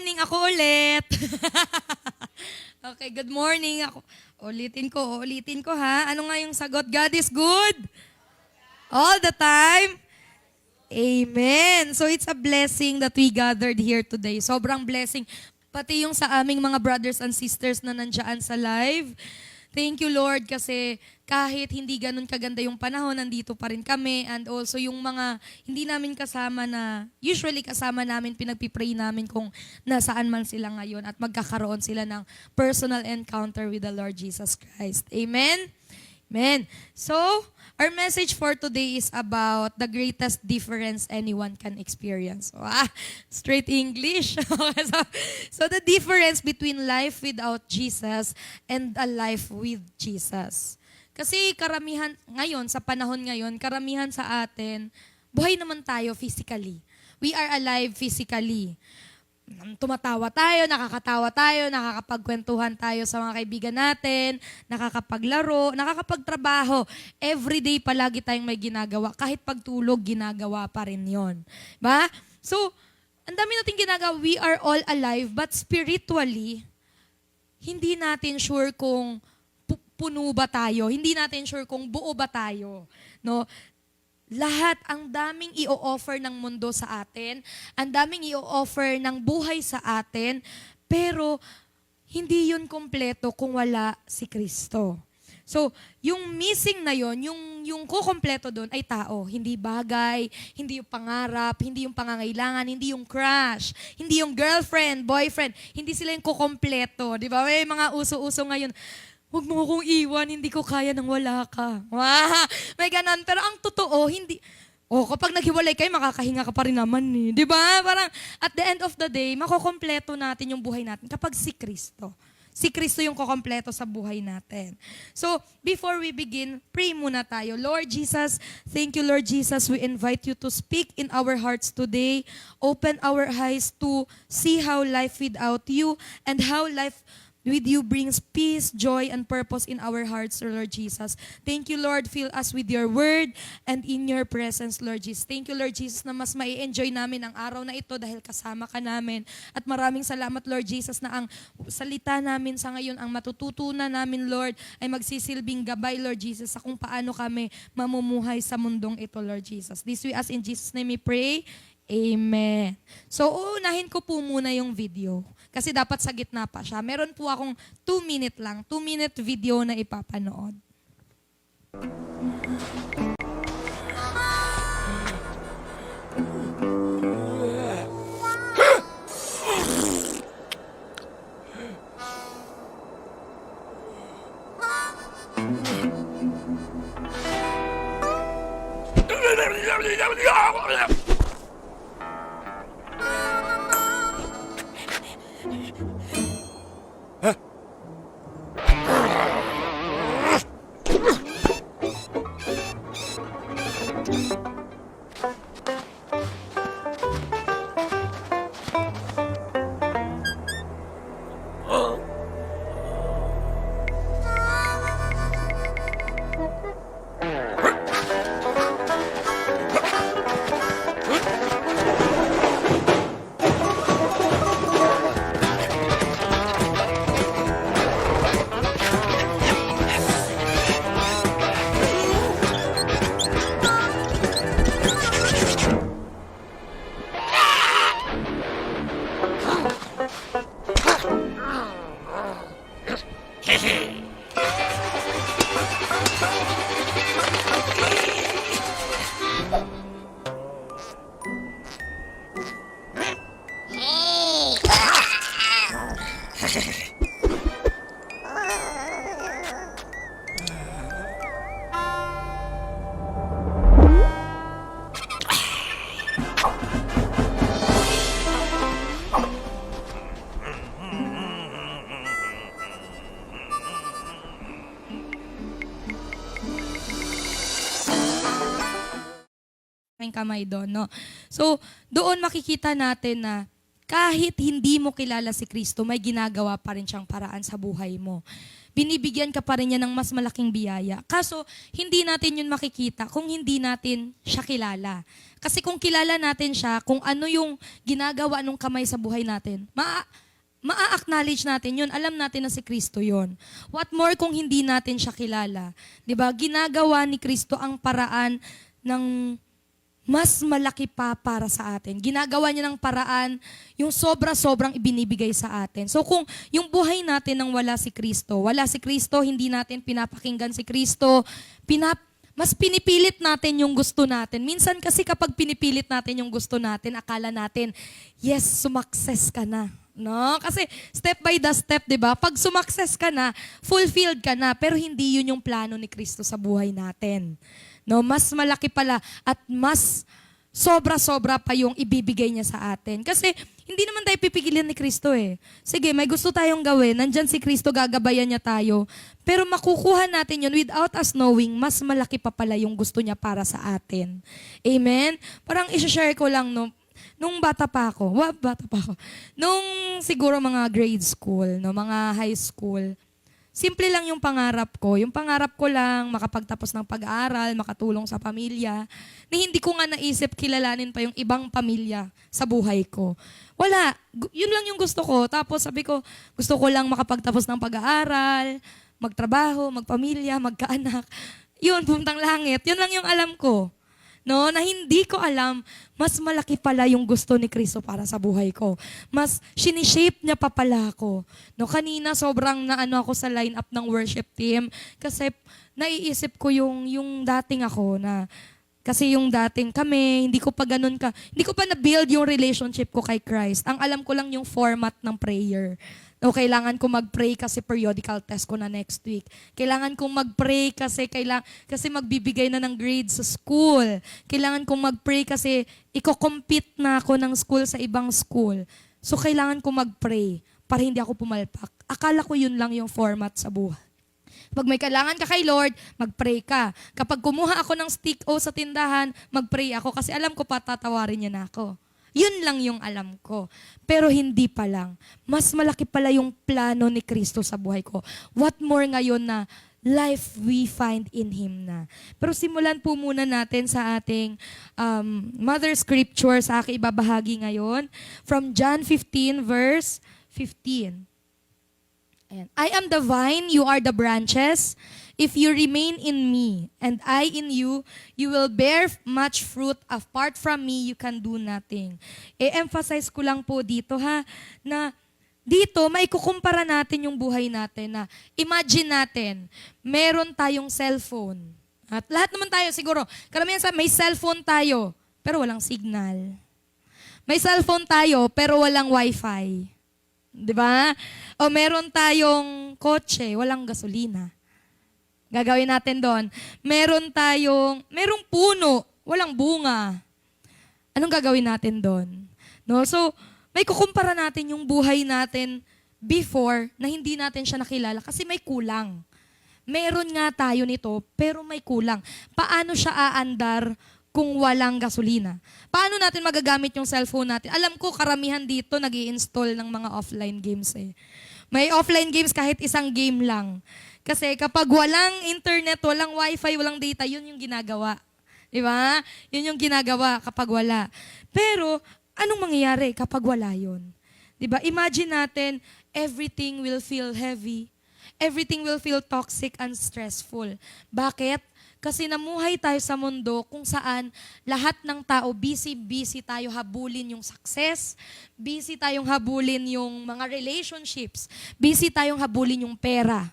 morning, ako ulit. Okay, good morning. Ulitin ko ha. Ano nga yung sagot? God is good? All the time? Amen. So it's a blessing that we gathered here today. Sobrang blessing. Pati yung sa aming mga brothers and sisters na nandiyan sa live. Thank you, Lord, kasi kahit hindi ganun kaganda yung panahon, nandito pa rin kami. And also yung mga hindi namin kasama na, usually kasama namin, pinagpipray namin kung nasaan man sila ngayon at magkakaroon sila ng personal encounter with the Lord Jesus Christ. Amen? Amen. So, our message for today is about the greatest difference anyone can experience. Straight English. So the difference between life without Jesus and a life with Jesus. Kasi karamihan ngayon, sa panahon ngayon, karamihan sa atin, buhay naman tayo physically. We are alive physically. Tumatawa tayo, nakakatawa tayo, nakakapagkwentuhan tayo sa mga kaibigan natin, nakakapaglaro, nakakapagtrabaho. Everyday palagi tayong may ginagawa. Kahit pagtulog, ginagawa pa rin yon. Ba? So, ang dami natin ginagawa. We are all alive, but spiritually, hindi natin sure kung puno ba tayo. Hindi natin sure kung buo ba tayo. No? Lahat, ang daming i-offer ng mundo sa atin, ang daming i-offer ng buhay sa atin, pero hindi yun kompleto kung wala si Kristo. So, yung missing na yun, yung kukompleto doon ay tao, hindi bagay, hindi yung pangarap, hindi yung pangangailangan, hindi yung crush, hindi yung girlfriend, boyfriend, hindi sila yung kukompleto. Di ba? May mga uso-uso ngayon, huwag mo akong iwan, hindi ko kaya nang wala ka. May ganon. Pero ang totoo, hindi. Kapag naghiwalay kayo, makakahinga ka pa rin naman eh. Di ba? Parang at the end of the day, makokompleto natin yung buhay natin kapag si Kristo. Si Kristo yung kukompleto sa buhay natin. So, before we begin, pray muna tayo. Lord Jesus, thank you, Lord Jesus. We invite you to speak in our hearts today. Open our eyes to see how life without you and how life with you brings peace, joy, and purpose in our hearts, Lord Jesus. Thank you, Lord. Fill us with your word and in your presence, Lord Jesus. Thank you, Lord Jesus, na mas mai-enjoy namin ang araw na ito dahil kasama ka namin. At maraming salamat, Lord Jesus, na ang salita namin sa ngayon, ang matututunan namin, Lord, ay magsisilbing gabay, Lord Jesus, sa kung paano kami mamumuhay sa mundong ito, Lord Jesus. This we ask in Jesus' name we pray. Amen. So, uunahin ko po muna yung video. Kasi dapat sa gitna pa siya. Meron po akong 2-minute lang, 2-minute video na ipapanood. Kamay doon, no? So, doon makikita natin na kahit hindi mo kilala si Kristo, may ginagawa pa rin siyang paraan sa buhay mo. Binibigyan ka pa rin niya ng mas malaking biyaya. Kaso, hindi natin yun makikita kung hindi natin siya kilala. Kasi kung kilala natin siya, kung ano yung ginagawa ng kamay sa buhay natin, maa-acknowledge natin yun. Alam natin na si Kristo yun. What more kung hindi natin siya kilala? 'Di ba? Ginagawa ni Kristo ang paraan ng mas malaki pa para sa atin. Ginagawa niya ng paraan yung sobra-sobrang ibinibigay sa atin. So kung yung buhay natin nang wala si Kristo, hindi natin pinapakinggan si Kristo, mas pinipilit natin yung gusto natin. Minsan kasi kapag pinipilit natin yung gusto natin, akala natin, yes, sumakses ka na. No? Kasi step by the step, 'di ba? Pag sumakses ka na, fulfilled ka na, pero hindi 'yun yung plano ni Kristo sa buhay natin. No, mas malaki pala at mas sobra-sobra pa yung ibibigay niya sa atin. Kasi hindi naman tayo pipigilin ni Kristo eh. Sige, may gusto tayong gawin, nandyan si Kristo, gagabayan niya tayo. Pero makukuha natin yun without us knowing, mas malaki pa pala yung gusto niya para sa atin. Amen? Parang i-share ko lang, no, nung bata pa ako, nung siguro mga grade school, no, mga high school, simple lang yung pangarap ko. Yung pangarap ko lang, makapagtapos ng pag-aaral, makatulong sa pamilya, na hindi ko nga naisip kilalanin pa yung ibang pamilya sa buhay ko. Wala. Yun lang yung gusto ko. Tapos sabi ko, gusto ko lang makapagtapos ng pag-aaral, magtrabaho, magpamilya, magkaanak. Yun, puntang langit. Yun lang yung alam ko. No, na hindi ko alam, mas malaki pala yung gusto ni Kristo para sa buhay ko. Mas sinishape niya pa pala ako. No, kanina sobrang naano ako sa lineup ng worship team kasi naiisip ko yung dating ako na kasi yung dating kami, hindi ko pa na-build yung relationship ko kay Christ. Ang alam ko lang yung format ng prayer. O kailangan ko mag-pray kasi periodical test ko na next week. Kailangan kong mag-pray kasi magbibigay na ng grades sa school. Kailangan kong mag-pray kasi iko-compete na ako ng school sa ibang school. So kailangan kong mag-pray para hindi ako pumalpak. Akala ko yun lang yung format sa buhay. Pag may kailangan ka kay Lord, mag-pray ka. Kapag kumuha ako ng stick o sa tindahan, mag-pray ako kasi alam ko patatawarin niya na ako. Yun lang yung alam ko. Pero hindi pa lang. Mas malaki pala yung plano ni Kristo sa buhay ko. What more ngayon na life we find in Him na. Pero simulan po muna natin sa ating mother scripture sa aking ibabahagi ngayon. From John 15 verse 15. Ayan. I am the vine, you are the branches. If you remain in me, and I in you, you will bear much fruit. Apart from me, you can do nothing. E-emphasize ko lang po dito na dito may kukumpara natin yung buhay natin na imagine natin, meron tayong cellphone. At lahat naman tayo siguro, karamihan may cellphone tayo, pero walang signal. May cellphone tayo, pero walang wifi. 'Di ba? O meron tayong kotse, walang gasolina. Gagawin natin doon. Merong puno, walang bunga. Anong gagawin natin doon? No? So, may kukumpara natin yung buhay natin before na hindi natin siya nakilala kasi may kulang. Meron nga tayo nito, pero may kulang. Paano siya aandar kung walang gasolina? Paano natin magagamit yung cellphone natin? Alam ko, karamihan dito nag-i-install ng mga offline games eh. May offline games kahit isang game lang. Kasi kapag walang internet, walang wifi, walang data, yun yung ginagawa. Di ba? Yun yung ginagawa kapag wala. Pero, anong mangyayari kapag wala yun? Di ba? Imagine natin, everything will feel heavy. Everything will feel toxic and stressful. Bakit? Kasi namuhay tayo sa mundo kung saan lahat ng tao, busy tayo habulin yung success, busy tayong habulin yung mga relationships, busy tayong habulin yung pera.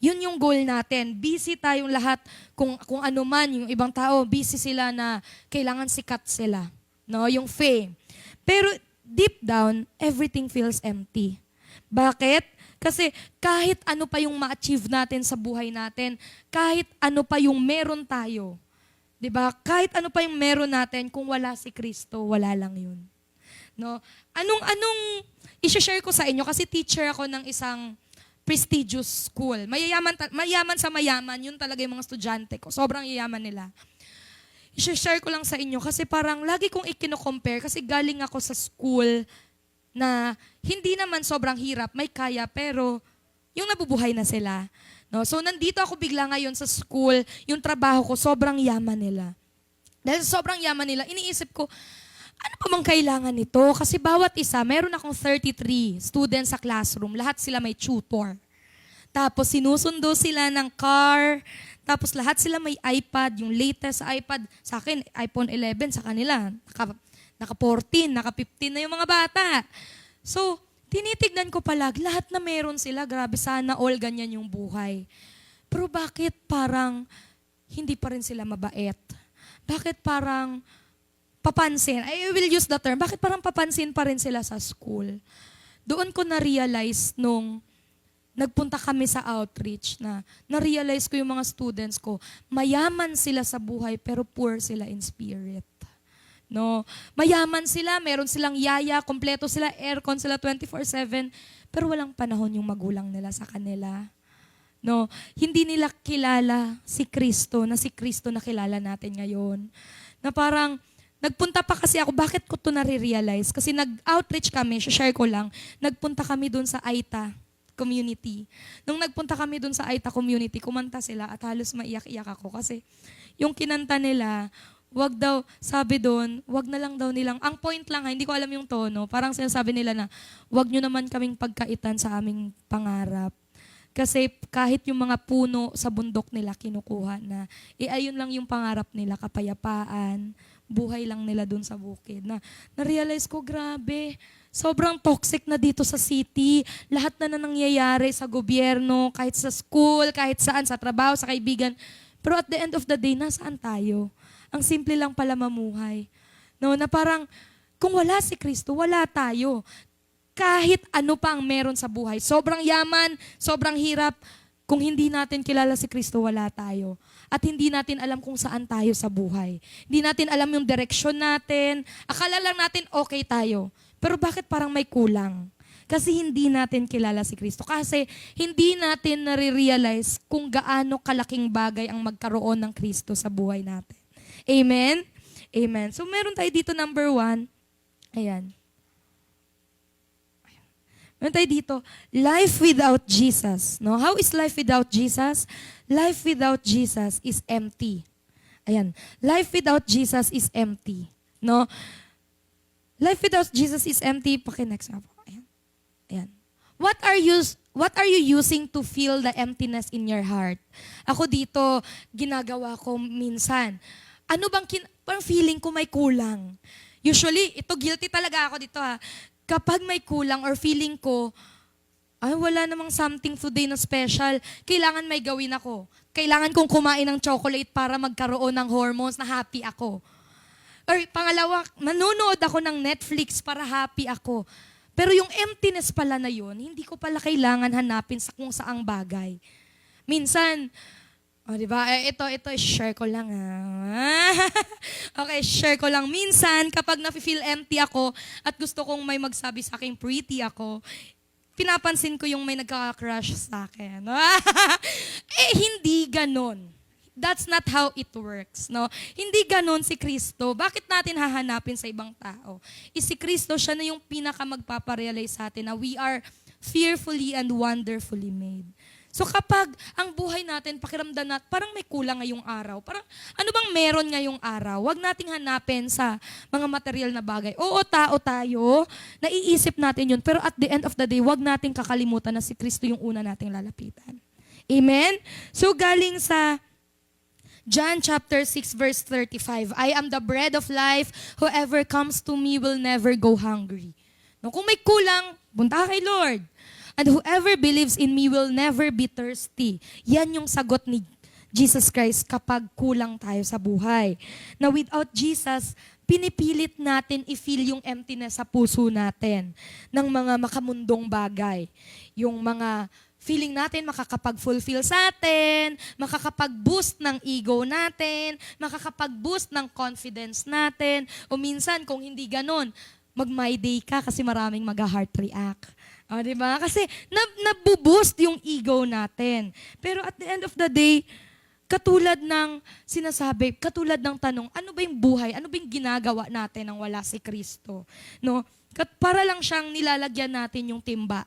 Yun yung goal natin. Busy tayong lahat kung ano man, yung ibang tao, busy sila na kailangan sikat sila. No? Yung fame. Pero deep down, everything feels empty. Bakit? Kasi kahit ano pa yung ma-achieve natin sa buhay natin, kahit ano pa yung meron tayo, 'di ba? Kahit ano pa yung meron natin, kung wala si Kristo, wala lang yun. No? Anong i-share ko sa inyo kasi teacher ako ng isang prestigious school. Mayaman sa mayaman, yun talaga yung mga estudyante ko. Sobrang yayaman nila. I-share ko lang sa inyo kasi parang lagi kong ikino-compare kasi galing ako sa school na hindi naman sobrang hirap, may kaya, pero yung nabubuhay na sila. No? So nandito ako bigla ngayon sa school, yung trabaho ko, sobrang yaman nila. Dahil sa sobrang yaman nila, iniisip ko, ano pa bang kailangan nito? Kasi bawat isa, meron akong 33 students sa classroom, lahat sila may tutor. Tapos sinusundo sila ng car, tapos lahat sila may iPad, yung latest iPad, sa akin, iPhone 11, sa kanila, naka 14, naka 15 na yung mga bata. So, tinitignan ko palag, lahat na meron sila, grabe sana all ganyan yung buhay. Pero bakit parang hindi pa rin sila mabait? Bakit parang papansin? I will use the term, bakit parang papansin pa rin sila sa school? Doon ko na-realize nung nagpunta kami sa outreach na-realize ko yung mga students ko, mayaman sila sa buhay pero poor sila in spirit. No, mayaman sila, meron silang yaya, kompleto sila, aircon sila 24/7, pero walang panahon yung magulang nila sa kanila. No, hindi nila kilala si Kristo na kilala natin ngayon. Na parang nagpunta pa kasi ako, bakit ko to nare-realize? Kasi nag-outreach kami, share ko lang, nagpunta kami dun sa Aita community. Nung nagpunta kami dun sa Aita community, kumanta sila at halos maiyak-iyak ako kasi yung kinanta nila, wag daw, sabi doon, wag na lang daw nilang, ang point lang ha, hindi ko alam yung tono, parang sinasabi nila na, wag nyo naman kaming pagkaitan sa aming pangarap. Kasi kahit yung mga puno sa bundok nila kinukuha na, ayun lang yung pangarap nila, kapayapaan, buhay lang nila doon sa bukid. Na-realize ko, grabe, sobrang toxic na dito sa city. Lahat na nangyayari sa gobyerno, kahit sa school, kahit saan, sa trabaho, sa kaibigan. Pero at the end of the day, nasaan tayo? Ang simple lang pala mamuhay. No, na parang, kung wala si Kristo, wala tayo. Kahit ano pa ang meron sa buhay. Sobrang yaman, sobrang hirap. Kung hindi natin kilala si Kristo, wala tayo. At hindi natin alam kung saan tayo sa buhay. Hindi natin alam yung direksyon natin. Akala lang natin okay tayo. Pero bakit parang may kulang? Kasi hindi natin kilala si Kristo. Kasi hindi natin nare-realize kung gaano kalaking bagay ang magkaroon ng Kristo sa buhay natin. Amen? Amen. So meron tayo dito number 1. Ayan. Meron tayo dito, life without Jesus. No? How is life without Jesus? Life without Jesus is empty. Ayan. Life without Jesus is empty. No? Life without Jesus is empty. Paki-next na po. Ayan. Ayan. What are you using to fill the emptiness in your heart? Ako dito, ginagawa ko minsan. Ano bang parang feeling ko may kulang? Usually, ito guilty talaga ako dito ha. Kapag may kulang or feeling ko, ay wala namang something today na special, kailangan may gawin ako. Kailangan kong kumain ng chocolate para magkaroon ng hormones na happy ako. Or pangalawa, manonood ako ng Netflix para happy ako. Pero yung emptiness pala na yun, hindi ko pala kailangan hanapin sa kung saang bagay. Minsan, di ba? Ito, share ko lang okay, share ko lang. Minsan, kapag nafe-feel empty ako at gusto kong may magsabi sa akin, pretty ako, pinapansin ko yung may nagkaka-crush sa akin. Hindi ganon. That's not how it works, no? Hindi ganon si Kristo. Bakit natin hahanapin sa ibang tao? Si Kristo, siya na yung pinaka-magpaparealize sa atin na we are fearfully and wonderfully made. So kapag ang buhay natin, pakiramdam natin, parang may kulang ngayong araw. Parang ano bang meron ngayong araw? Huwag nating hanapin sa mga material na bagay. Oo, tao tayo, naiisip natin yun. Pero at the end of the day, huwag nating kakalimutan na si Kristo yung una nating lalapitan. Amen? So galing sa John chapter 6 verse 35, I am the bread of life. Whoever comes to me will never go hungry. No, kung may kulang, punta ka kay Lord. And whoever believes in me will never be thirsty. Yan yung sagot ni Jesus Christ kapag kulang tayo sa buhay. Na without Jesus, pinipilit natin i-feel yung emptiness sa puso natin ng mga makamundong bagay. Yung mga feeling natin makakapag-fulfill sa atin, makakapag-boost ng ego natin, makakapag-boost ng confidence natin, o minsan kung hindi ganon, mag-my day ka kasi maraming mag-heart react. Diba? Kasi nabuboost yung ego natin. Pero at the end of the day, katulad ng sinasabi, katulad ng tanong, ano ba yung buhay? Ano ba yung ginagawa natin nang wala si Kristo? No? Para lang siyang nilalagyan natin yung timba.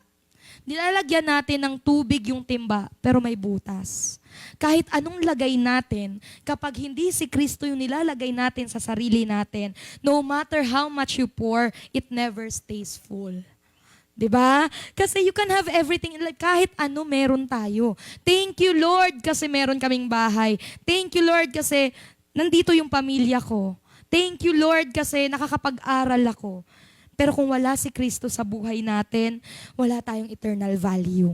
Nilalagyan natin ng tubig yung timba, pero may butas. Kahit anong lagay natin, kapag hindi si Kristo yung nilalagay natin sa sarili natin, no matter how much you pour, it never stays full. 'Di ba? Kasi you can have everything, kahit ano meron tayo. Thank you Lord kasi meron kaming bahay. Thank you Lord kasi nandito yung pamilya ko. Thank you Lord kasi nakakapag-aral ako. Pero kung wala si Kristo sa buhay natin, wala tayong eternal value.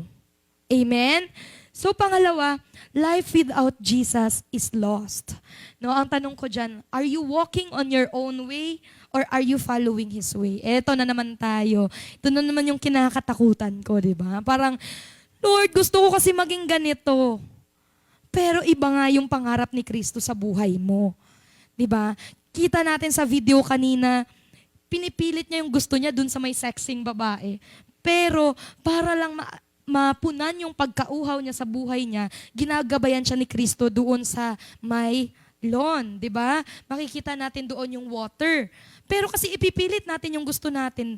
Amen? So pangalawa, life without Jesus is lost. No, ang tanong ko dyan, are you walking on your own way or are you following His way? Eto na naman tayo. Ito na naman yung kinakatakutan ko, di ba? Parang, Lord, gusto ko kasi maging ganito. Pero iba nga yung pangarap ni Kristo sa buhay mo. Di ba? Kita natin sa video kanina, pinipilit niya yung gusto niya dun sa may sexing babae. Pero para lang mapunan yung pagkauhaw niya sa buhay niya, ginagabayan siya ni Kristo doon sa may lawn, di ba? Makikita natin doon yung water. Pero kasi ipipilit natin yung gusto natin,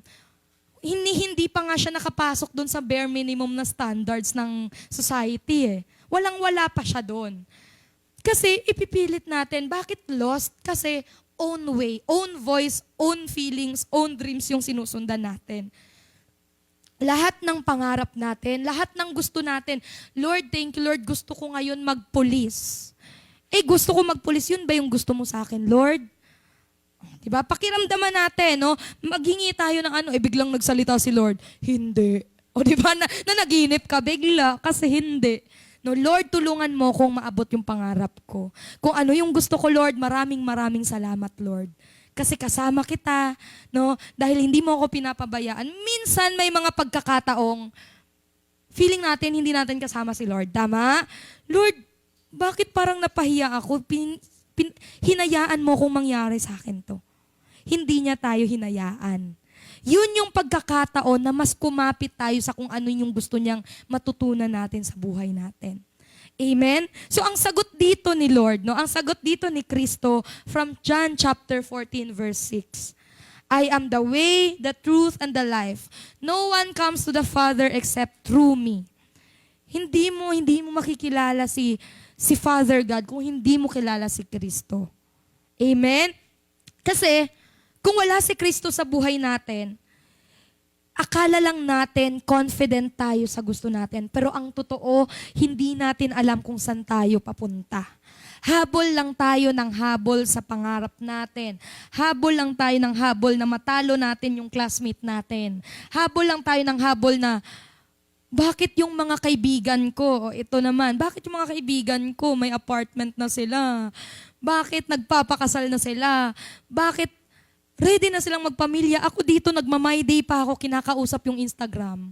hindi pa nga siya nakapasok doon sa bare minimum na standards ng society eh. Walang-wala pa siya doon. Kasi ipipilit natin, bakit lost? Kasi own way, own voice, own feelings, own dreams yung sinusundan natin. Lahat ng pangarap natin, lahat ng gusto natin, Lord, thank you Lord, gusto ko ngayon magpulis. Gusto ko magpulis, yun ba yung gusto mo sa akin, Lord? Diba? Pakiramdaman natin, no? Maghingi tayo ng ano, biglang nagsalita si Lord. Hindi. O diba, na naginip ka, bigla, kasi hindi. No, Lord, tulungan mo kung maabot yung pangarap ko. Kung ano yung gusto ko, Lord, maraming salamat, Lord. Kasi kasama kita, no? Dahil hindi mo ako pinapabayaan. Minsan may mga pagkakataong feeling natin hindi natin kasama si Lord. Tama? Lord, bakit parang napahiya ako? Hinayaan mo kung mangyari sa akin to. Hindi niya tayo hinayaan. Yun yung pagkakataon na mas kumapit tayo sa kung ano yung gusto niyang matutunan natin sa buhay natin. Amen? So ang sagot dito ni Lord, no? Ang sagot dito ni Kristo from John chapter 14 verse 6. I am the way, the truth, and the life. No one comes to the Father except through me. Hindi mo makikilala si Father God kung hindi mo kilala si Kristo. Amen? Kasi kung wala si Kristo sa buhay natin, akala lang natin confident tayo sa gusto natin. Pero ang totoo, hindi natin alam kung saan tayo papunta. Habol lang tayo ng habol sa pangarap natin. Habol lang tayo ng habol na matalo natin yung classmate natin. Habol lang tayo ng habol na, bakit yung mga kaibigan ko, ito naman, bakit yung mga kaibigan ko may apartment na sila? Bakit nagpapakasal na sila? Bakit ready na silang magpamilya? Ako dito, nagma-my day pa ako, kinakausap yung Instagram.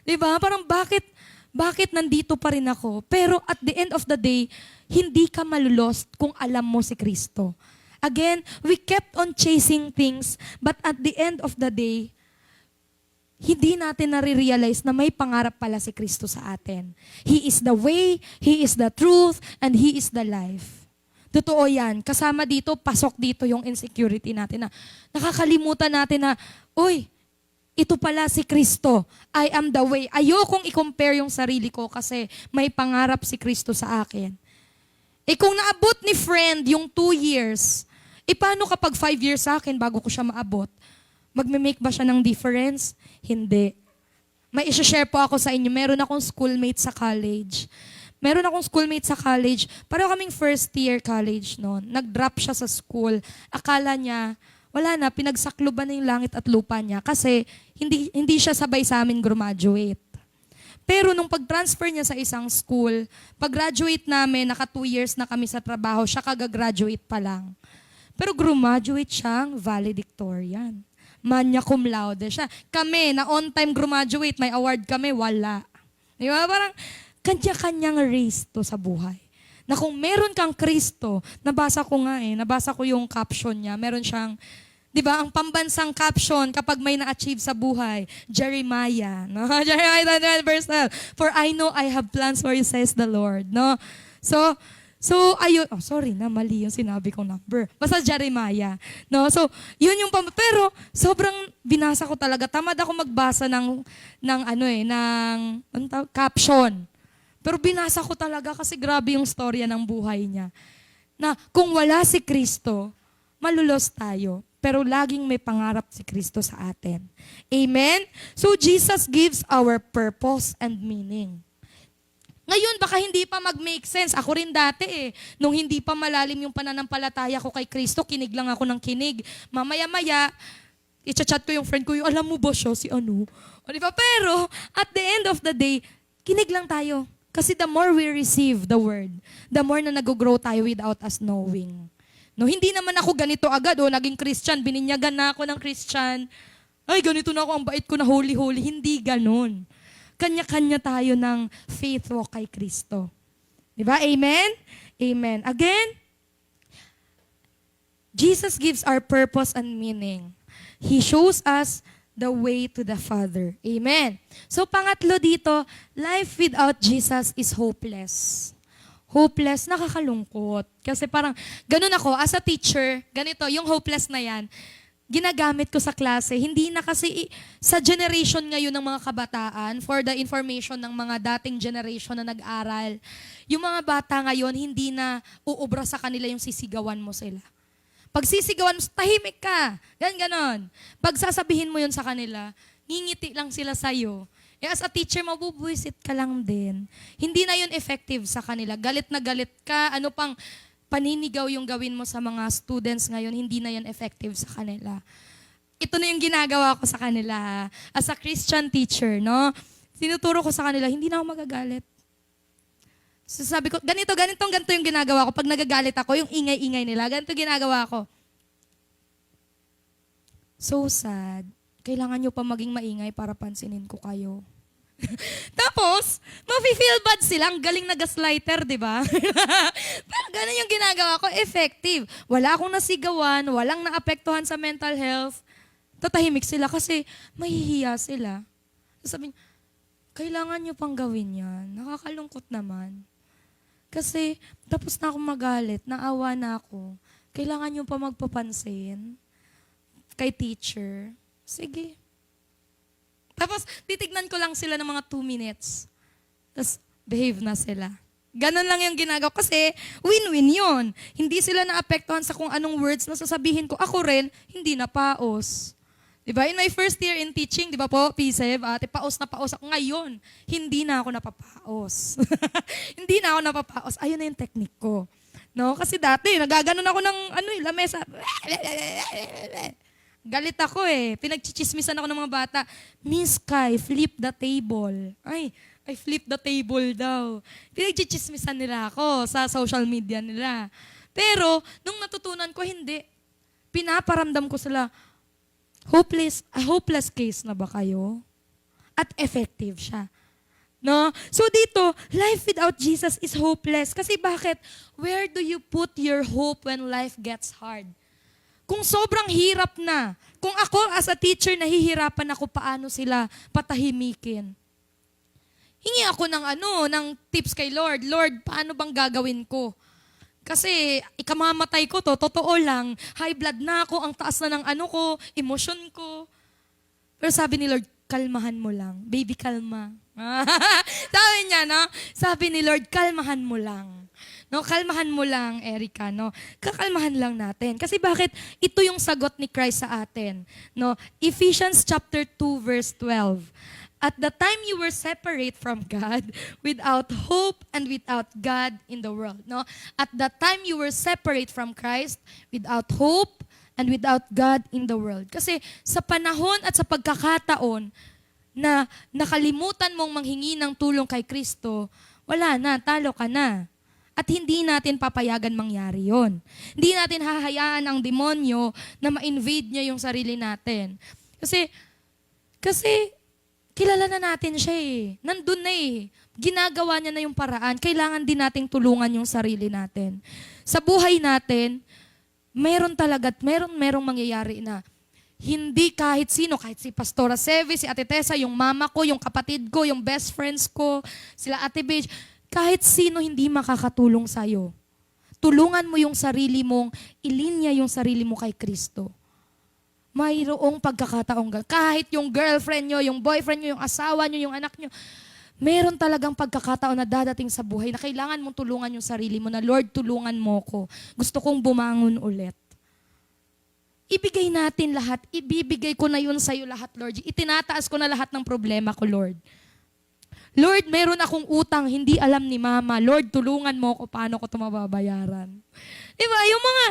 Diba? Parang bakit nandito pa rin ako? Pero at the end of the day, hindi ka malulost kung alam mo si Kristo. Again, we kept on chasing things, but at the end of the day, hindi natin nare-realize na may pangarap pala si Kristo sa atin. He is the way, He is the truth, and He is the life. Totoo yan. Kasama dito, pasok dito yung insecurity natin na nakakalimutan natin na, uy, ito pala si Kristo. I am the way. Ayokong i-compare yung sarili ko kasi may pangarap si Kristo sa akin. Kung naabot ni friend yung 2 years, paano kapag 5 years sa akin bago ko siya maabot? Magme-make ba siya ng difference? Hindi. May isa-share po ako sa inyo. Meron akong schoolmate sa college. Pareho kaming first year college noon. Nag-drop siya sa school. Akala niya, wala na, pinagsakluban na yung langit at lupa niya kasi hindi siya sabay sa amin graduate. Pero nung pag-transfer niya sa isang school, pag-graduate namin, naka 2 years na kami sa trabaho, siya kagagraduate pa lang. Pero graduate siyang valedictorian. Magna cum laude siya. Kami, na on-time graduate, may award kami, wala. Di ba? Parang, kanya-kanyang race to sa buhay. Na kung meron kang Kristo, nabasa ko yung caption niya, meron siyang, di ba, ang pambansang caption kapag may na-achieve sa buhay, Jeremiah, no? Jeremiah 29 verse 12, for I know I have plans for you, says the Lord, no? So So, ayun, sorry na, mali yung sinabi kong number. Basta Jeremiah. No? So, yun yung, pero sobrang binasa ko talaga. Tamad ako magbasa ng caption. Pero binasa ko talaga kasi grabe yung storya ng buhay niya. Na kung wala si Kristo, malulos tayo. Pero laging may pangarap si Kristo sa atin. Amen? So, Jesus gives our purpose and meaning. Ngayon, baka hindi pa mag-make sense. Ako rin dati nung hindi pa malalim yung pananampalataya ko kay Kristo, kinig lang ako ng kinig. Mamaya-maya, i-chat ko yung friend ko, alam mo ba siya, si ano? O diba? Pero, at the end of the day, kinig lang tayo. Kasi the more we receive the word, the more na nag-grow tayo without us knowing. No, hindi naman ako ganito agad, naging Christian, bininyagan na ako ng Christian. Ay, ganito na ako, ang bait ko na holy-holy. Hindi ganon. Kanya-kanya tayo ng faith walk kay Kristo. Diba? Amen? Amen. Again, Jesus gives our purpose and meaning. He shows us the way to the Father. Amen. So pangatlo dito, life without Jesus is hopeless. Hopeless, nakakalungkot. Kasi parang, ganun ako, as a teacher, ganito, yung hopeless na yan, ginagamit ko sa klase. Hindi na kasi sa generation ngayon ng mga kabataan, for the information ng mga dating generation na nag-aral, yung mga bata ngayon, hindi na uubra sa kanila yung sisigawan mo sila. Pag sisigawan mo, tahimik ka. Ganon. Pag sasabihin mo yun sa kanila, ngingiti lang sila sa'yo. As a teacher, mabubuisit ka lang din. Hindi na yun effective sa kanila. Galit na galit ka, ano pang paninigaw yung gawin mo sa mga students ngayon, hindi na yan effective sa kanila. Ito na yung ginagawa ko sa kanila. As a Christian teacher, no? Sinuturo ko sa kanila, hindi na ako magagalit. So sabi ko, ganito yung ginagawa ko. Pag nagagalit ako, yung ingay-ingay nila, ganito ginagawa ko. So sad. Kailangan nyo pa maging maingay para pansinin ko kayo. Tapos, mafe-feel bad sila. Ang galing na gaslighter, di ba? Pero ganun yung ginagawa ko, effective. Wala akong nasigawan, walang naapektuhan sa mental health. Tatahimik sila kasi mahihiya sila. Sabi niya, kailangan nyo pang gawin yan. Nakakalungkot naman. Kasi tapos na akong magalit, naawa na ako. Kailangan nyo pa magpapansin kay teacher. Sige. Tapos, titignan ko lang sila ng mga 2 minutes. Tapos, behave na sila. Ganon lang yung ginagawa. Kasi, win-win yun. Hindi sila naapektuhan sa kung anong words na sasabihin ko. Ako rin, hindi napaos. Diba? In my first year in teaching, di ba po, P7, ate, paos na paos ako. Ngayon, hindi na ako napapaos. Hindi na ako napapaos. Ayun na yung technique ko. No? Kasi dati, nagaganon ako ng lamesa. Galit ako Pinagchichismisan ako ng mga bata. Miss Kai, flip the table. Ay, flip the table daw. Pinagchichismisan nila ako sa social media nila. Pero, nung natutunan ko, hindi. Pinaparamdam ko sila, hopeless case na ba kayo? At effective siya. No? So dito, life without Jesus is hopeless. Kasi bakit? Where do you put your hope when life gets hard? Kung sobrang hirap na, kung ako as a teacher, nahihirapan ako paano sila patahimikin. Hingi ako ng tips kay Lord. Lord, paano bang gagawin ko? Kasi ikamamatay ko to, totoo lang, high blood na ako, ang taas na ng emosyon ko. Pero sabi ni Lord, kalmahan mo lang. Baby, kalma. Sabi niya, no? Sabi ni Lord, kalmahan mo lang. No, kalmahan mo lang, Erica, no? Kakalmahan lang natin. Kasi bakit? Ito yung sagot ni Christ sa atin. No? Ephesians chapter 2 verse 12. At the time you were separate from God, without hope and without God in the world. No? At the time you were separate from Christ, without hope and without God in the world. Kasi sa panahon at sa pagkakataon na nakalimutan mong manghingi ng tulong kay Kristo, wala na, talo ka na. At hindi natin papayagan mangyari yon. Hindi natin hahayaan ang demonyo na ma-invade niya yung sarili natin. Kasi kilala na natin siya Nandun na Ginagawa niya na yung paraan. Kailangan din nating tulungan yung sarili natin. Sa buhay natin, merong mangyayari na hindi kahit sino, kahit si Pastora Sevi, si Ate Tessa, yung mama ko, yung kapatid ko, yung best friends ko, sila Ate Beige, kahit sino hindi makakatulong sa'yo tulungan mo yung sarili mong, ilinya yung sarili mo kay Kristo. Mayroong pagkakataong, kahit yung girlfriend nyo, yung boyfriend nyo, yung asawa nyo, yung anak nyo, meron talagang pagkakataon na dadating sa buhay na kailangan mong tulungan yung sarili mo na, Lord, tulungan mo ko. Gusto kong bumangon ulit. Ibigay natin lahat. Ibibigay ko na yun sa'yo lahat, Lord. Itinataas ko na lahat ng problema ko, Lord. Lord, meron akong utang, hindi alam ni Mama. Lord, tulungan mo ako paano ko ito mababayaran. Diba? Yung mga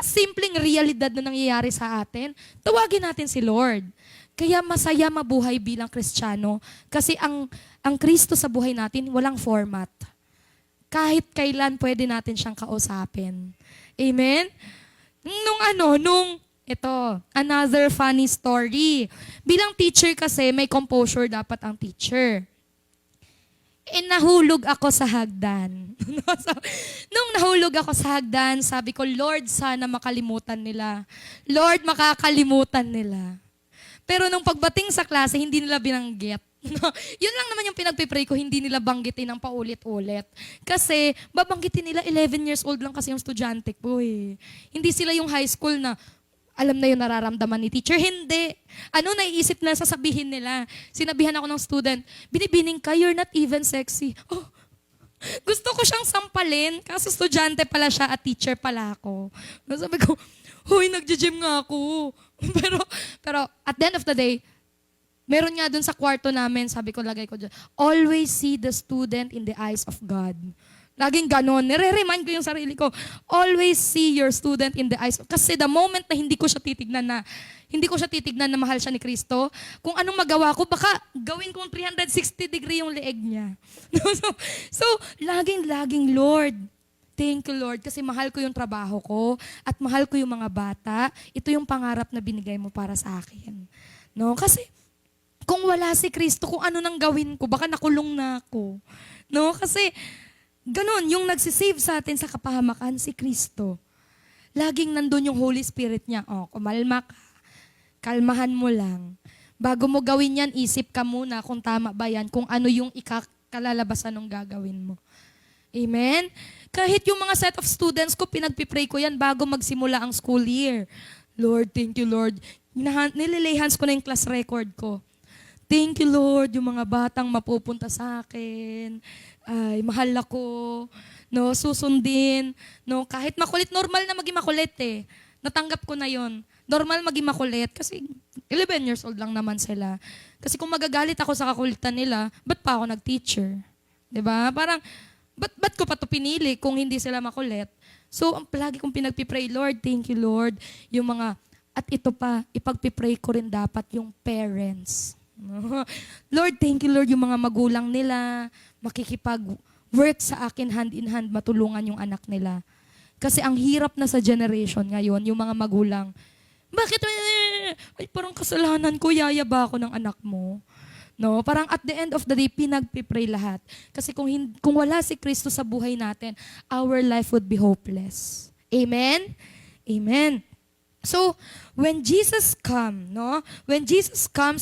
simpleng realidad na nangyayari sa atin, tawagin natin si Lord. Kaya masaya mabuhay bilang Kristiyano kasi ang Kristo sa buhay natin, walang format. Kahit kailan pwede natin siyang kausapin. Amen? Ito, another funny story. Bilang teacher kasi, may composure dapat ang teacher. Nahulog ako sa hagdan. Nung nahulog ako sa hagdan, sabi ko, Lord, sana makalimutan nila. Lord, makakalimutan nila. Pero nung pagbating sa klase, hindi nila binanggit. Yun lang naman yung pinagpipray ko, hindi nila banggitin ng paulit-ulit. Kasi, babanggitin nila, 11 years old lang kasi yung estudyante ko eh. Hindi sila yung high school na, alam na yung nararamdaman ni teacher. Hindi. Ano naiisip na sasabihin nila? Sinabihan ako ng student, binibining ka, you're not even sexy. Oh, gusto ko siyang sampalin, kaso estudyante pala siya at teacher pala ako. Sabi ko, huy, nagja-gym nga ako. pero at the end of the day, meron nga dun sa kwarto namin, sabi ko, lagay ko dyan, always see the student in the eyes of God. Laging ganon. Nire-remind ko yung sarili ko, always see your student in the eyes. Kasi the moment na hindi ko siya titignan na mahal siya ni Kristo, kung anong magawa ko, baka gawin kong 360-degree yung leeg niya. so, laging, Lord, thank you, Lord, kasi mahal ko yung trabaho ko at mahal ko yung mga bata. Ito yung pangarap na binigay mo para sa akin. No? Kasi, kung wala si Kristo, kung ano nang gawin ko, baka nakulong na ako. No? Kasi, ganon, yung nagsisave sa atin sa kapahamakan, si Kristo. Laging nandun yung Holy Spirit niya. Oh, kumalma ka. Kalmahan mo lang. Bago mo gawin yan, isip ka muna kung tama ba yan, kung ano yung kalalabasan ng gagawin mo. Amen? Kahit yung mga set of students ko, pinagpipray ko yan bago magsimula ang school year. Lord, thank you, Lord. Nililay hands ko na yung class record ko. Thank you, Lord, yung mga batang mapupunta sa akin. Ay, mahal ako. No, susundin. No, kahit makulit, normal na maging makulit eh. Natanggap ko na yon. Normal maging makulit kasi 11 years old lang naman sila. Kasi kung magagalit ako sa kakulitan nila, ba't pa ako nag-teacher? 'Di ba? Parang, ba't ko pa to pinili kung hindi sila makulit? So, ang palagi kong pinagpipray, Lord, thank you, Lord. Yung mga, at ito pa, ipagpipray ko rin dapat yung parents. Lord, thank you, Lord, yung mga magulang nila, makikipag-work sa akin hand in hand, matulungan yung anak nila. Kasi ang hirap na sa generation ngayon, yung mga magulang, bakit, ay parang kasalanan ko, yayaba ako ng anak mo. No, parang at the end of the day, pinagpipray lahat. Kasi kung wala si Kristo sa buhay natin, our life would be hopeless. Amen? Amen. So, when Jesus comes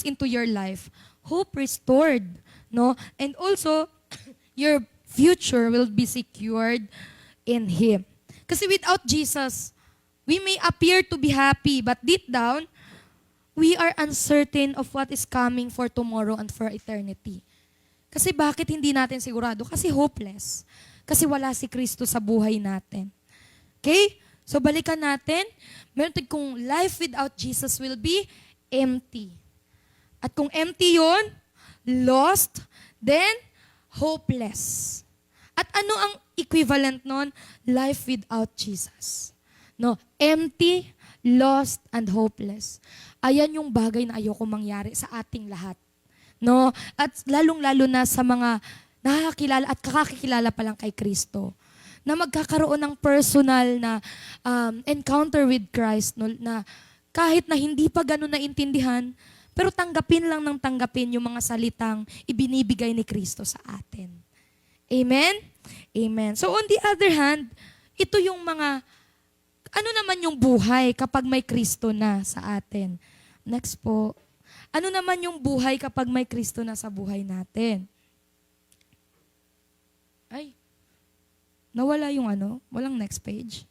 into your life, hope restored, no? And also, your future will be secured in Him. Kasi without Jesus, we may appear to be happy, but deep down, we are uncertain of what is coming for tomorrow and for eternity. Kasi bakit hindi natin sigurado? Kasi hopeless. Kasi wala si Kristo sa buhay natin. Okay? So balikan natin, meron kung life without Jesus will be empty. At kung empty yon, lost, then hopeless. At ano ang equivalent nun? Life without Jesus. No, empty, lost, and hopeless. Ayan yung bagay na ayoko mangyari sa ating lahat. No? At lalong-lalo na sa mga nakakilala at kakakilala pa lang kay Kristo. Na magkakaroon ng personal na encounter with Christ, no, na kahit na hindi pa ganun naintindihan, pero tanggapin lang ng tanggapin yung mga salitang ibinibigay ni Kristo sa atin. Amen? Amen. So on the other hand, ito yung mga, ano naman yung buhay kapag may Kristo na sa atin? Next po. Ano naman yung buhay kapag may Kristo na sa buhay natin? Ay. Nawala yung walang next page.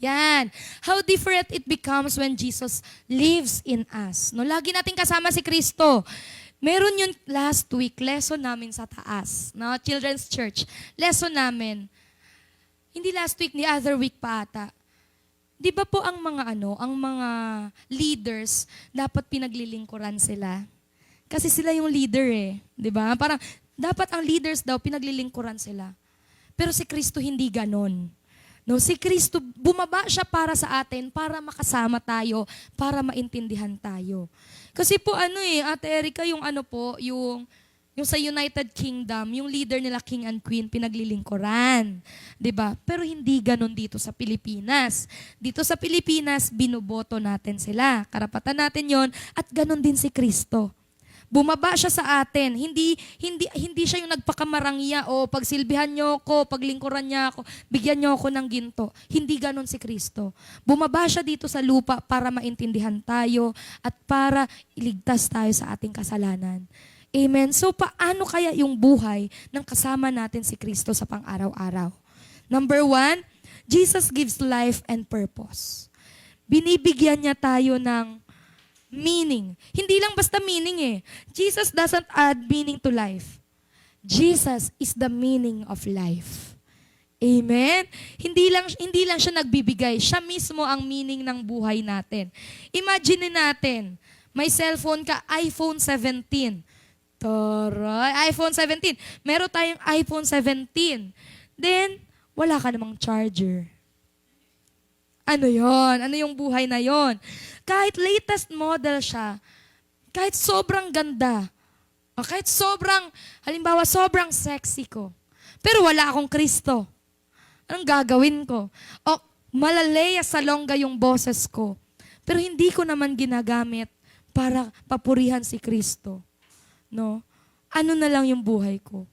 Yan. How different it becomes when Jesus lives in us. No, lagi nating kasama si Kristo. Meron yun last week, lesson namin sa taas. No, Children's Church. Lesson namin. Hindi last week, ni other week pa ata. Di ba po ang mga leaders, dapat pinaglilingkuran sila? Kasi sila yung leader eh. Di ba? Parang, dapat ang leaders daw, pinaglilingkuran sila. Pero si Kristo hindi ganon. No, si Kristo, bumaba siya para sa atin, para makasama tayo, para maintindihan tayo. Kasi po Ate Erica, yung sa United Kingdom, yung leader nila, King and Queen, pinaglilingkuran. 'Di ba? Pero hindi ganon dito sa Pilipinas. Dito sa Pilipinas, binuboto natin sila. Karapatan natin yon at ganon din si Kristo. Bumaba siya sa atin. Hindi siya yung nagpakamarangya o pagsilbihan niyo ako, paglingkuran niya ako, bigyan niyo ako ng ginto. Hindi ganon si Kristo. Bumaba siya dito sa lupa para maintindihan tayo at para iligtas tayo sa ating kasalanan. Amen. So paano kaya yung buhay ng kasama natin si Kristo sa pang-araw-araw? Number 1, Jesus gives life and purpose. Binibigyan niya tayo ng meaning. Hindi lang basta meaning eh. Jesus doesn't add meaning to life. Jesus is the meaning of life. Amen? Hindi lang siya nagbibigay. Siya mismo ang meaning ng buhay natin. Imagine natin, may cellphone ka, iPhone 17. Taray, iPhone 17. Meron tayong iPhone 17. Then, wala ka namang charger. Ano yon? Ano yung buhay na yon? Kahit latest model siya, kahit sobrang ganda, o kahit halimbawa, sobrang sexy ko, pero wala akong Kristo, anong gagawin ko? O malaleya sa longga yung boses ko, pero hindi ko naman ginagamit para papurihan si Kristo. No? Ano na lang yung buhay ko?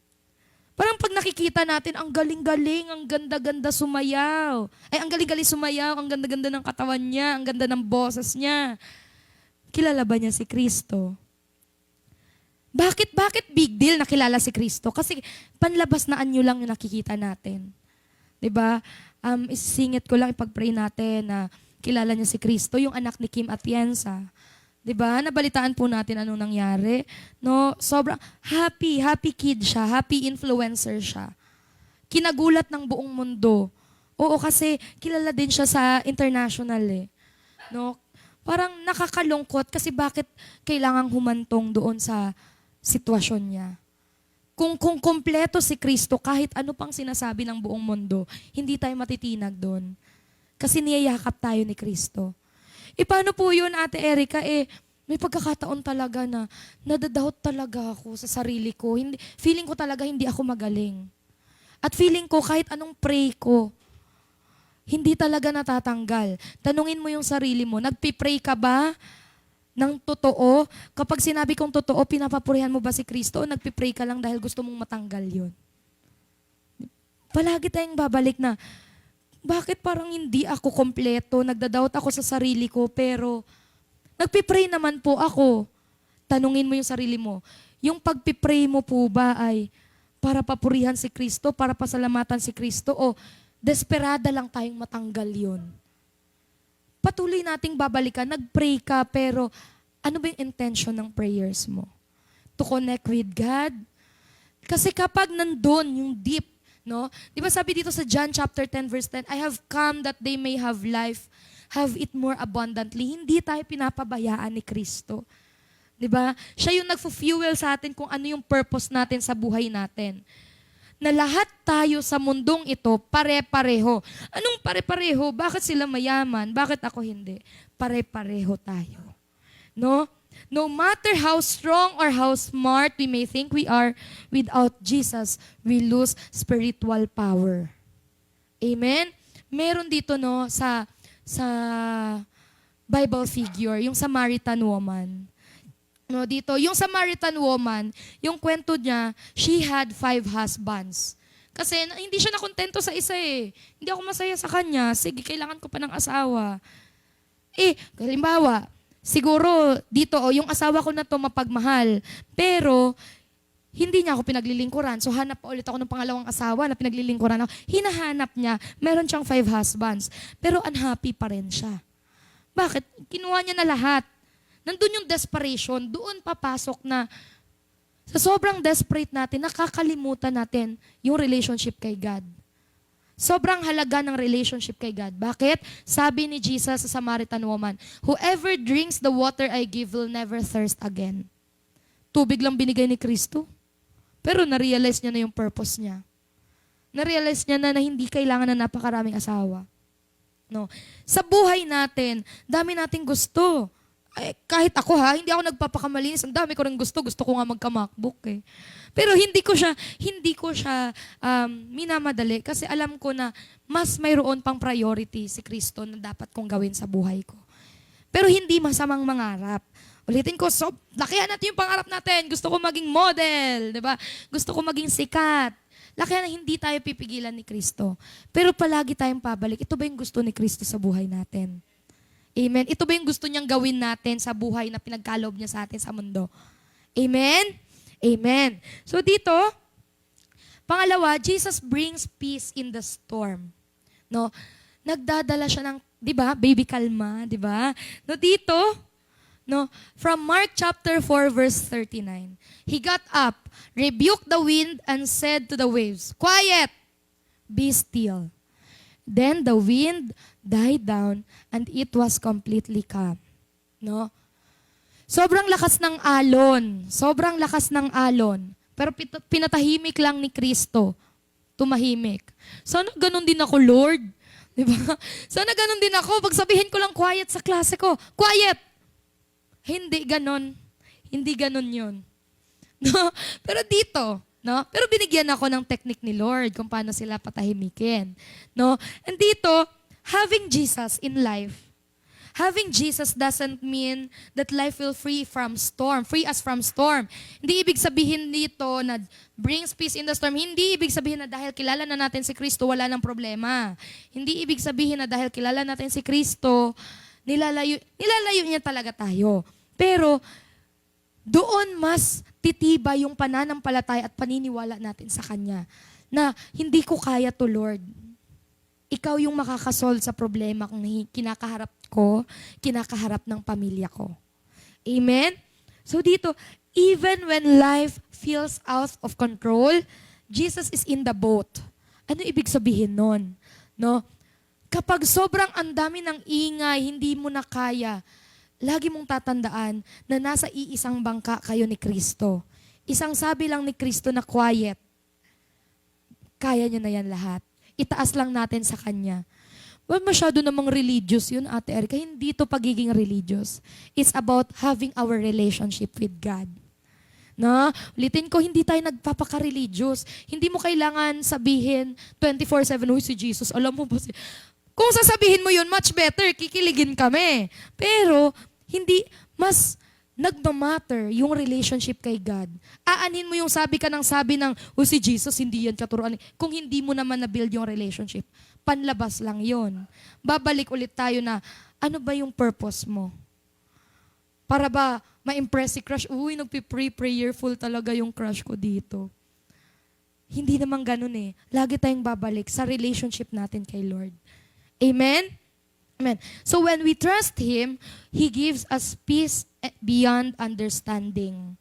Parang pag nakikita natin, ang galing-galing, ang ganda-ganda sumayaw. Ay, ang galing-galing sumayaw, ang ganda-ganda ng katawan niya, ang ganda ng boses niya. Kilala ba niya si Kristo? Bakit big deal na kilala si Kristo? Kasi panlabas na anyo lang yung nakikita natin. 'Di ba? Isingit ko lang, ipag-pray natin na kilala niya si Kristo, yung anak ni Kim Atienza. 'Di ba? Nabalitaan po natin anong nangyari. No, sobrang happy kid siya, happy influencer siya. Kinagulat ng buong mundo. Oo, kasi kilala din siya sa international eh. No? Parang nakakalungkot kasi bakit kailangang humantong doon sa sitwasyon niya. Kung kumpleto si Kristo, kahit ano pang sinasabi ng buong mundo, hindi tayo matitinag doon. Kasi niyayakap tayo ni Kristo. Paano po yun, Ate Erica? May pagkakataon talaga na nadadoubt talaga ako sa sarili ko. Feeling ko talaga hindi ako magaling. At feeling ko kahit anong pray ko, hindi talaga natatanggal. Tanungin mo yung sarili mo, nagpipray ka ba ng totoo? Kapag sinabi kong totoo, pinapapurihan mo ba si Kristo o nagpipray ka lang dahil gusto mong matanggal yun? Palagi tayong babalik na, bakit parang hindi ako kompleto? Nagdadoubt ako sa sarili ko, pero nagpipray naman po ako. Tanungin mo yung sarili mo, yung pagpipray mo po ba ay para papurihan si Kristo, para pasalamatan si Kristo, o desperada lang tayong matanggal yun? Patuloy nating babalikan, nagpray ka, pero ano ba yung intention ng prayers mo? To connect with God? Kasi kapag nandun, yung deep, no? Di ba sabi dito sa John chapter 10 verse 10, I have come that they may have life, have it more abundantly. Hindi tayo pinapabayaan ni Kristo. Di ba? Siya yung nagfu-fuel sa atin kung ano yung purpose natin sa buhay natin. Na lahat tayo sa mundong ito pare-pareho. Anong pare-pareho? Bakit sila mayaman? Bakit ako hindi? Pare-pareho tayo. No? No matter how strong or how smart we may think we are, without Jesus, we lose spiritual power. Amen? Meron dito sa Bible figure, yung Samaritan woman. No, dito, yung Samaritan woman, yung kwento niya, she had 5 husbands. Kasi hindi siya nakontento sa isa eh. Hindi ako masaya sa kanya. Sige, kailangan ko pa ng asawa. Halimbawa, siguro dito, yung asawa ko na to mapagmahal. Pero, hindi niya ako pinaglilingkuran. So hanap pa ulit ako ng pangalawang asawa na pinaglilingkuran ako. Hinahanap niya, meron siyang 5 husbands. Pero unhappy pa rin siya. Bakit? Kinuha niya na lahat. Nandun yung desperation, doon papasok na sa sobrang desperate natin, nakakalimutan natin yung relationship kay God. Sobrang halaga ng relationship kay God. Bakit? Sabi ni Jesus sa Samaritan woman, whoever drinks the water I give will never thirst again. Tubig lang binigay ni Kristo. Pero na-realize niya na yung purpose niya. Na-realize niya na hindi kailangan na napakaraming asawa. No. Sa buhay natin, dami nating gusto. Kahit ako hindi ako nagpapakamalinis. Ang dami ko rin gusto. Gusto ko nga magka-MacBook eh. Pero hindi ko siya minamadali kasi alam ko na mas mayroon pang priority si Kristo na dapat kong gawin sa buhay ko. Pero hindi masamang mangarap. Ulitin ko, lakihan natin yung pangarap natin. Gusto ko maging model, di ba? Gusto ko maging sikat. Lakihan na hindi tayo pipigilan ni Kristo. Pero palagi tayong pabalik. Ito ba yung gusto ni Kristo sa buhay natin? Amen? Ito ba yung gusto niyang gawin natin sa buhay na pinagkaloob niya sa atin sa mundo? Amen? Amen. So dito, pangalawa, Jesus brings peace in the storm. No? Nagdadala siya ng, 'di ba? Baby kalma, 'di ba? No dito, no, from Mark chapter 4 verse 39. He got up, rebuked the wind and said to the waves, "Quiet, be still." Then the wind died down and it was completely calm. No? Sobrang lakas ng alon. Sobrang lakas ng alon. Pero pinatahimik lang ni Kristo. Tumahimik. Sana ganun din ako, Lord. Diba? Sana ganun din ako. Pag sabihin ko lang quiet sa klase ko, quiet! Hindi ganun. Hindi ganun yun. No? Pero dito, no? Pero binigyan ako ng technique ni Lord kung paano sila patahimikin. No? And dito, having Jesus in life, having Jesus doesn't mean that life will free us from storm. Hindi ibig sabihin dito na brings peace in the storm. Hindi ibig sabihin na dahil kilala na natin si Kristo, wala nang problema. Hindi ibig sabihin na dahil kilala natin si Kristo, nilalayo niya talaga tayo. Pero doon mas titiba yung pananampalataya at paniniwala natin sa Kanya na hindi ko kaya to, Lord. Ikaw yung makakasolve sa problema kung kinakaharap ng pamilya ko. Amen? So dito, even when life feels out of control, Jesus is in the boat. Ano ibig sabihin nun? No? Kapag sobrang andami ng ingay, hindi mo na kaya, lagi mong tatandaan na nasa iisang bangka kayo ni Kristo. Isang sabi lang ni Kristo na quiet. Kaya niya na yan lahat. Itaas lang natin sa Kanya. Well, masyado namang religious yun, Ate Erica. Hindi to pagiging religious. It's about having our relationship with God. No? Ulitin ko, hindi tayo nagpapaka-religious. Hindi mo kailangan sabihin 24/7, "Uy, si Jesus, alam mo ba si..." Kung sasabihin mo yun, much better, kikiligin kami. Pero, hindi, mas nagmamatter yung relationship kay God. Aanin mo yung sabi ng, si Jesus, hindi yan katuruan. Kung hindi mo naman na-build yung relationship, panlabas lang yon. Babalik ulit tayo na, ano ba yung purpose mo? Para ba ma-impress si crush? Uy, nagpi-prayerful talaga yung crush ko dito. Hindi naman ganun eh. Lagi tayong babalik sa relationship natin kay Lord. Amen? Amen. So when we trust Him, He gives us peace beyond understanding.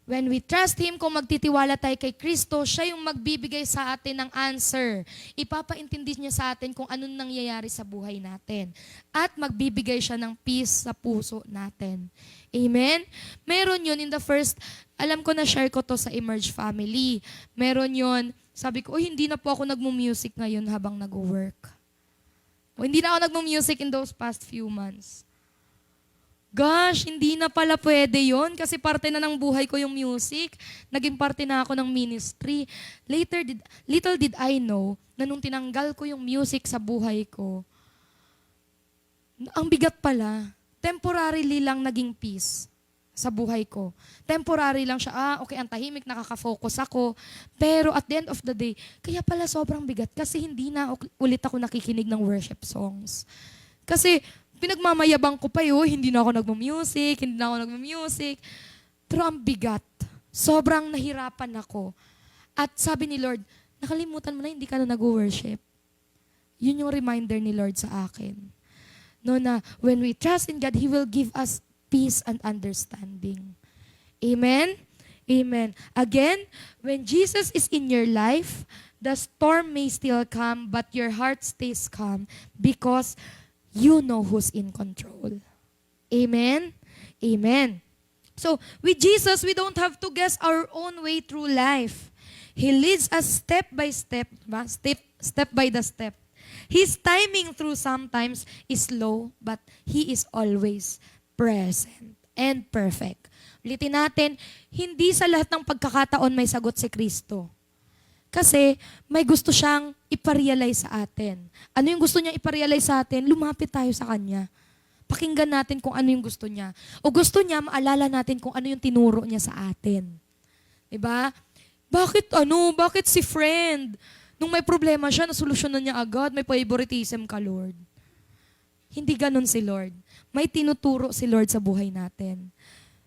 When we trust Him, kung magtitiwala tayo kay Kristo, siya yung magbibigay sa atin ng answer. Ipapaintindi niya sa atin kung anong nangyayari sa buhay natin. At magbibigay siya ng peace sa puso natin. Amen? Meron yun in the first, alam ko na share ko to sa Emerge Family. Meron yun, sabi ko, hindi na po ako nagmu-music ngayon habang nag-work. Hindi na ako nagmu-music in those past few months. Gosh, hindi na pala pwede yon kasi parte na ng buhay ko yung music. Naging parte na ako ng ministry. Little did I know na nung tinanggal ko yung music sa buhay ko, ang bigat pala. Temporarily lang naging peace sa buhay ko. Temporary lang siya, okay, ang tahimik, nakaka-focus ako. Pero at the end of the day, kaya pala sobrang bigat kasi hindi na ulit ako nakikinig ng worship songs. Kasi pinagmamayabang ko pa yun, hindi na ako nagmo-music. Pero ang bigat. sobrang nahirapan ako. At sabi ni Lord, nakalimutan mo na, hindi ka na nag-worship. Yun yung reminder ni Lord sa akin. No, na when we trust in God, He will give us peace and understanding. Amen? Amen. Again, when Jesus is in your life, the storm may still come, but your heart stays calm because you know who's in control. Amen? Amen. So, with Jesus, we don't have to guess our own way through life. He leads us step by step, step by the step. His timing through sometimes is slow, but He is always present and perfect. Ulitin natin, hindi sa lahat ng pagkakataon may sagot si Kristo. Kasi may gusto siyang iparealize sa atin. Ano yung gusto niya iparealize sa atin? Lumapit tayo sa Kanya. Pakinggan natin kung ano yung gusto niya. O gusto niya, maalala natin kung ano yung tinuro niya sa atin. Diba? Bakit si friend? Nung may problema siya, nasolusyonan niya agad, may favoritism ka, Lord. Hindi ganun si Lord. May tinuturo si Lord sa buhay natin.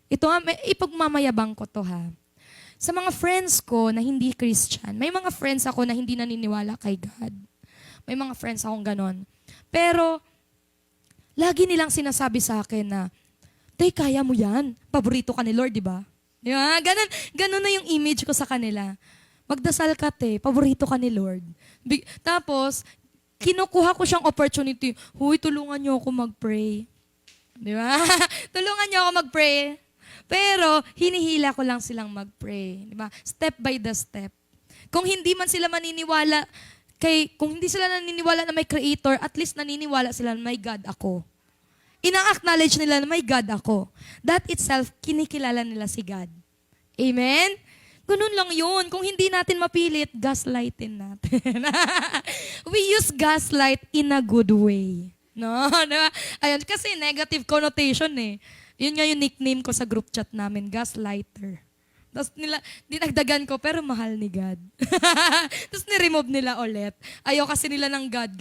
Ito nga, ipagmamayabang ko to ha. Sa mga friends ko na hindi Christian, may mga friends ako na hindi naniniwala kay God. May mga friends akong ganon. Pero, lagi nilang sinasabi sa akin na, Tay, kaya mo yan. Paborito ka ni Lord, di ba? Di ba? Ganon na yung image ko sa kanila. Magdasal ka, te. Paborito ka ni Lord. Tapos, kinukuha ko siyang opportunity. Huy, tulungan niyo ako mag-pray. Di ba? Tulungan niyo ako mag-pray. Pero, hinihila ko lang silang mag-pray. Di ba? Step by the step. Kung hindi man sila maniniwala, kung hindi sila naniniwala na may creator, at least naniniwala sila na may God ako. Ina-acknowledge nila na may God ako. That itself, kinikilala nila si God. Amen? Ganun lang yun. Kung hindi natin mapilit, gaslightin natin. We use gaslight in a good way. No? Diba? Ayun, kasi negative connotation eh. Yun nga yung nickname ko sa group chat namin, gaslighter. Tapos dinagdagan ko, pero mahal ni God. Tapos niremove nila ulit. Ayaw kasi nila ng God.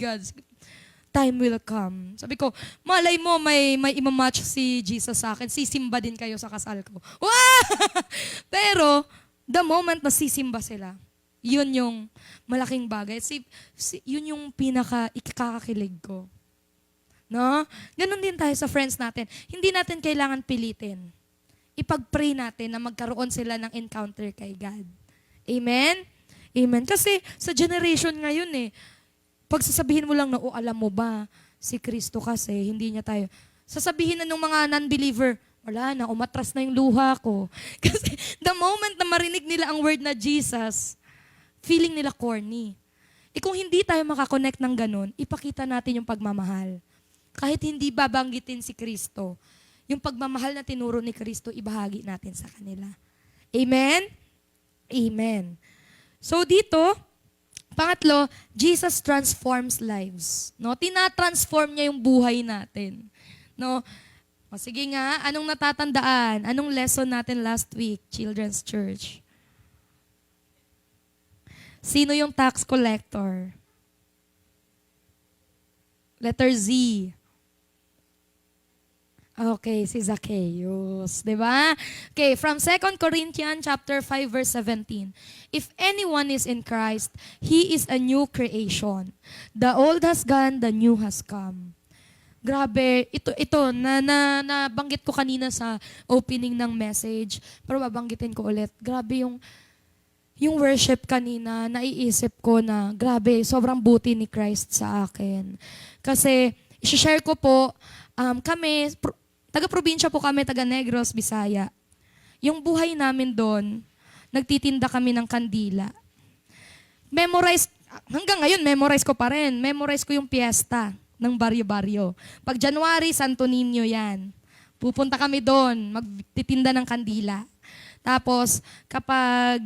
Time will come. Sabi ko, malay mo, may imamatch si Jesus sa akin. Sisimba din kayo sa kasal ko. Wow! Pero, the moment na sisimba sila, yun yung malaking bagay. Yun yung ikakakilig ko. No? Ganon din tayo sa friends natin. Hindi natin kailangan pilitin. Ipag-pray natin na magkaroon sila ng encounter kay God. Amen? Amen. Kasi sa generation ngayon pag sasabihin mo lang na, alam mo ba, si Kristo kasi, hindi niya tayo. Sasabihin na ng mga non-believer, wala na, umatras na yung luha ko. Kasi the moment na marinig nila ang word na Jesus, feeling nila corny. Kung hindi tayo makakonect ng ganun, ipakita natin yung pagmamahal. Kahit hindi babanggitin si Kristo, yung pagmamahal na tinuro ni Kristo, ibahagi natin sa kanila. Amen? Amen. So dito, pangatlo, Jesus transforms lives. No? Tina-transform niya yung buhay natin. No? O sige nga, anong natatandaan? Anong lesson natin last week, Children's Church? Sino yung tax collector? Letter Z. Okay, si Zacchaeus, 'di ba? Okay, from 2 Corinthians chapter 5 verse 17. If anyone is in Christ, he is a new creation. The old has gone, the new has come. Grabe, ito na banggit ko kanina sa opening ng message, pero babanggitin ko ulit. Grabe yung worship kanina, naiisip ko na grabe, sobrang buti ni Christ sa akin. Kasi i-share ko po, kami taga-probinsya po kami, taga-Negros, Bisaya. Yung buhay namin doon, nagtitinda kami ng kandila. Hanggang ngayon, memorize ko pa rin. Memorize ko yung piyesta ng baryo-baryo. Pag January, Santo Niño yan. Pupunta kami doon, magtitinda ng kandila. Tapos, kapag,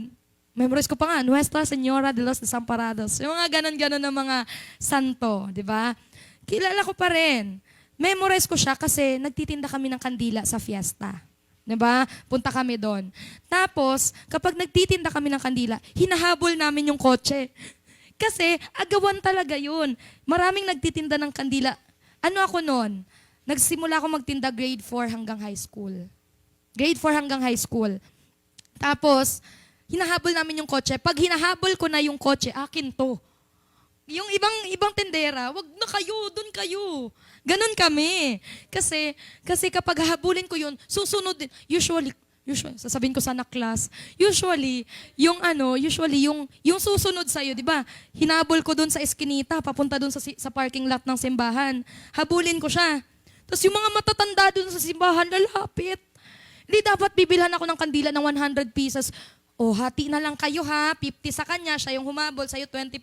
memorize ko pa nga, Nuestra Señora de los Desamparados. Yung mga ganon-ganon na mga santo, di ba? Kilala ko pa rin. Memorize ko siya kasi nagtitinda kami ng kandila sa fiesta. Diba? Punta kami doon. Tapos, kapag nagtitinda kami ng kandila, hinahabol namin yung kotse. Kasi, agawan talaga yun. Maraming nagtitinda ng kandila. Ano ako noon? Nagsimula ako magtinda grade 4 hanggang high school. Grade 4 hanggang high school. Tapos, hinahabol namin yung kotse. Pag hinahabol ko na yung kotse, akin to. Yung ibang tendera, wag na kayo, doon kayo. Ganon kami. Kasi kapag hahabulin ko yun, susunod din. Usually, sasabihin ko sa class, usually yung susunod sa'yo, di ba? Hinabol ko doon sa eskinita, papunta doon sa parking lot ng simbahan. Habulin ko siya. Tapos yung mga matatanda doon sa simbahan, lalapit. Hindi dapat bibilhan ako ng kandila ng 100 pieces. O, hati na lang kayo ha, 50 sa kanya, siya yung humabol, sa'yo 25.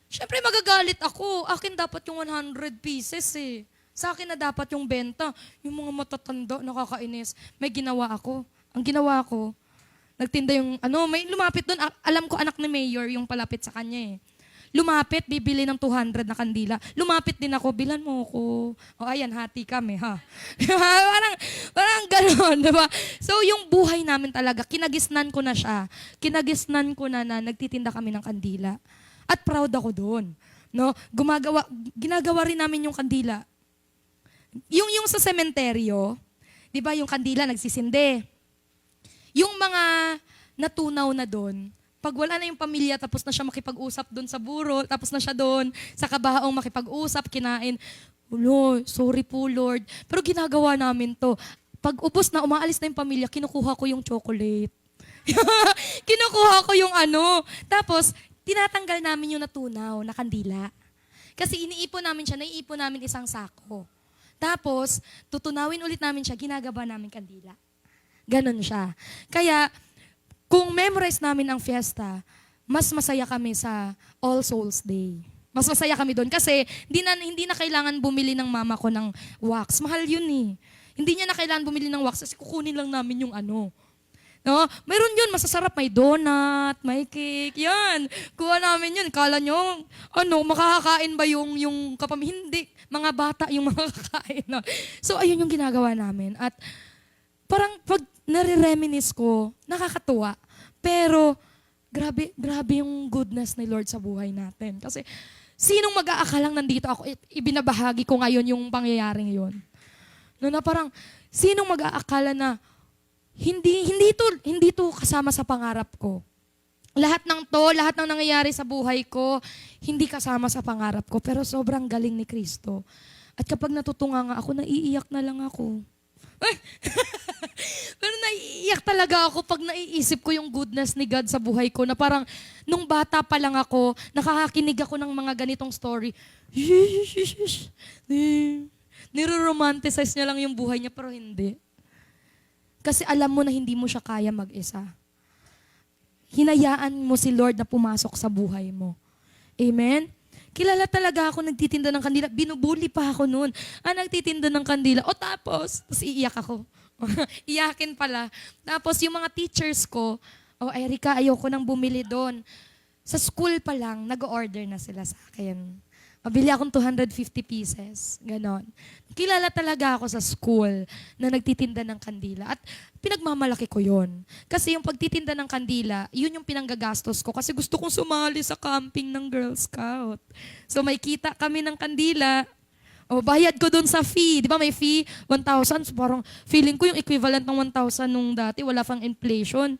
Siyempre magagalit ako. Akin dapat yung 100 pieces eh. Sa akin na dapat yung benta. Yung mga matatanda, nakakainis. May ginawa ako. Ang ginawa ko, nagtinda yung, may lumapit doon. Alam ko anak ni Mayor yung palapit sa kanya eh. Lumapit, bibili ng 200 na kandila. Lumapit din ako, bilan mo ako. O ayan, hati kami ha. parang gano'n, diba? So yung buhay namin talaga, kinagisnan ko na siya. Kinagisnan ko na nagtitinda kami ng kandila. At proud ako doon. No? Ginagawa rin namin yung kandila. Yung sa sementeryo, di ba yung kandila nagsisinde. Yung mga natunaw na doon, pag wala na yung pamilya, tapos na siya makipag-usap doon sa burol, tapos na siya doon sa kabahaong makipag-usap, kinain. Sorry po Lord. Pero ginagawa namin to. Pag ubos na, umaalis na yung pamilya, kinukuha ko yung chocolate. Kinukuha ko yung Tapos, tinatanggal namin yung natunaw na kandila. Kasi iniipon namin siya, naiipon namin isang sako. Tapos, tutunawin ulit namin siya, ginagaba namin kandila. Ganon siya. Kaya, kung memorize namin ang fiesta, mas masaya kami sa All Souls Day. Mas masaya kami doon kasi hindi na kailangan bumili ng mama ko ng wax. Mahal yun eh. Hindi niya na kailangan bumili ng wax kasi kukunin lang namin yung No? Mayroon yun, masasarap. May donut, may cake, yan. Kuha namin yun. Kala nyo, makakakain ba yung Hindi. Mga bata yung makakakain. No? So, ayun yung ginagawa namin. At parang pag nare-reminisce ko, nakakatuwa. Pero, grabe yung goodness ni Lord sa buhay natin. Kasi, sinong mag-aakalang nandito ako, ibinabahagi ko ngayon yung pangyayaring yun. Na parang, sinong mag-aakala na, hindi to kasama sa pangarap ko. Lahat ng nangyayari sa buhay ko, hindi kasama sa pangarap ko. Pero sobrang galing ni Kristo. At kapag natutunga nga ako, naiiyak na lang ako. Pero naiiyak talaga ako pag naiisip ko yung goodness ni God sa buhay ko na parang nung bata pa lang ako, nakakakinig ako ng mga ganitong story. Niro-romanticize niya lang yung buhay niya pero hindi. Kasi alam mo na hindi mo siya kaya mag-isa. Hinayaan mo si Lord na pumasok sa buhay mo. Amen? Kilala talaga ako nagtitinda ng kandila. Binubuli pa ako noon. Nagtitinda ng kandila. Tapos iiyak ako. Iyakin pala. Tapos yung mga teachers ko, Erica, ayoko nang bumili doon. Sa school pa lang, nag-order na sila sa akin. Mabili akong 250 pieces. Ganon. Kilala talaga ako sa school na nagtitinda ng kandila. At pinagmamalaki ko yon. Kasi yung pagtitinda ng kandila, yun yung pinanggagastos ko. Kasi gusto kong sumali sa camping ng Girl Scout. So may kita kami ng kandila. Bayad ko dun sa fee. Di ba may fee? 1,000. So parang feeling ko yung equivalent ng 1,000 nung dati. Wala pang inflation.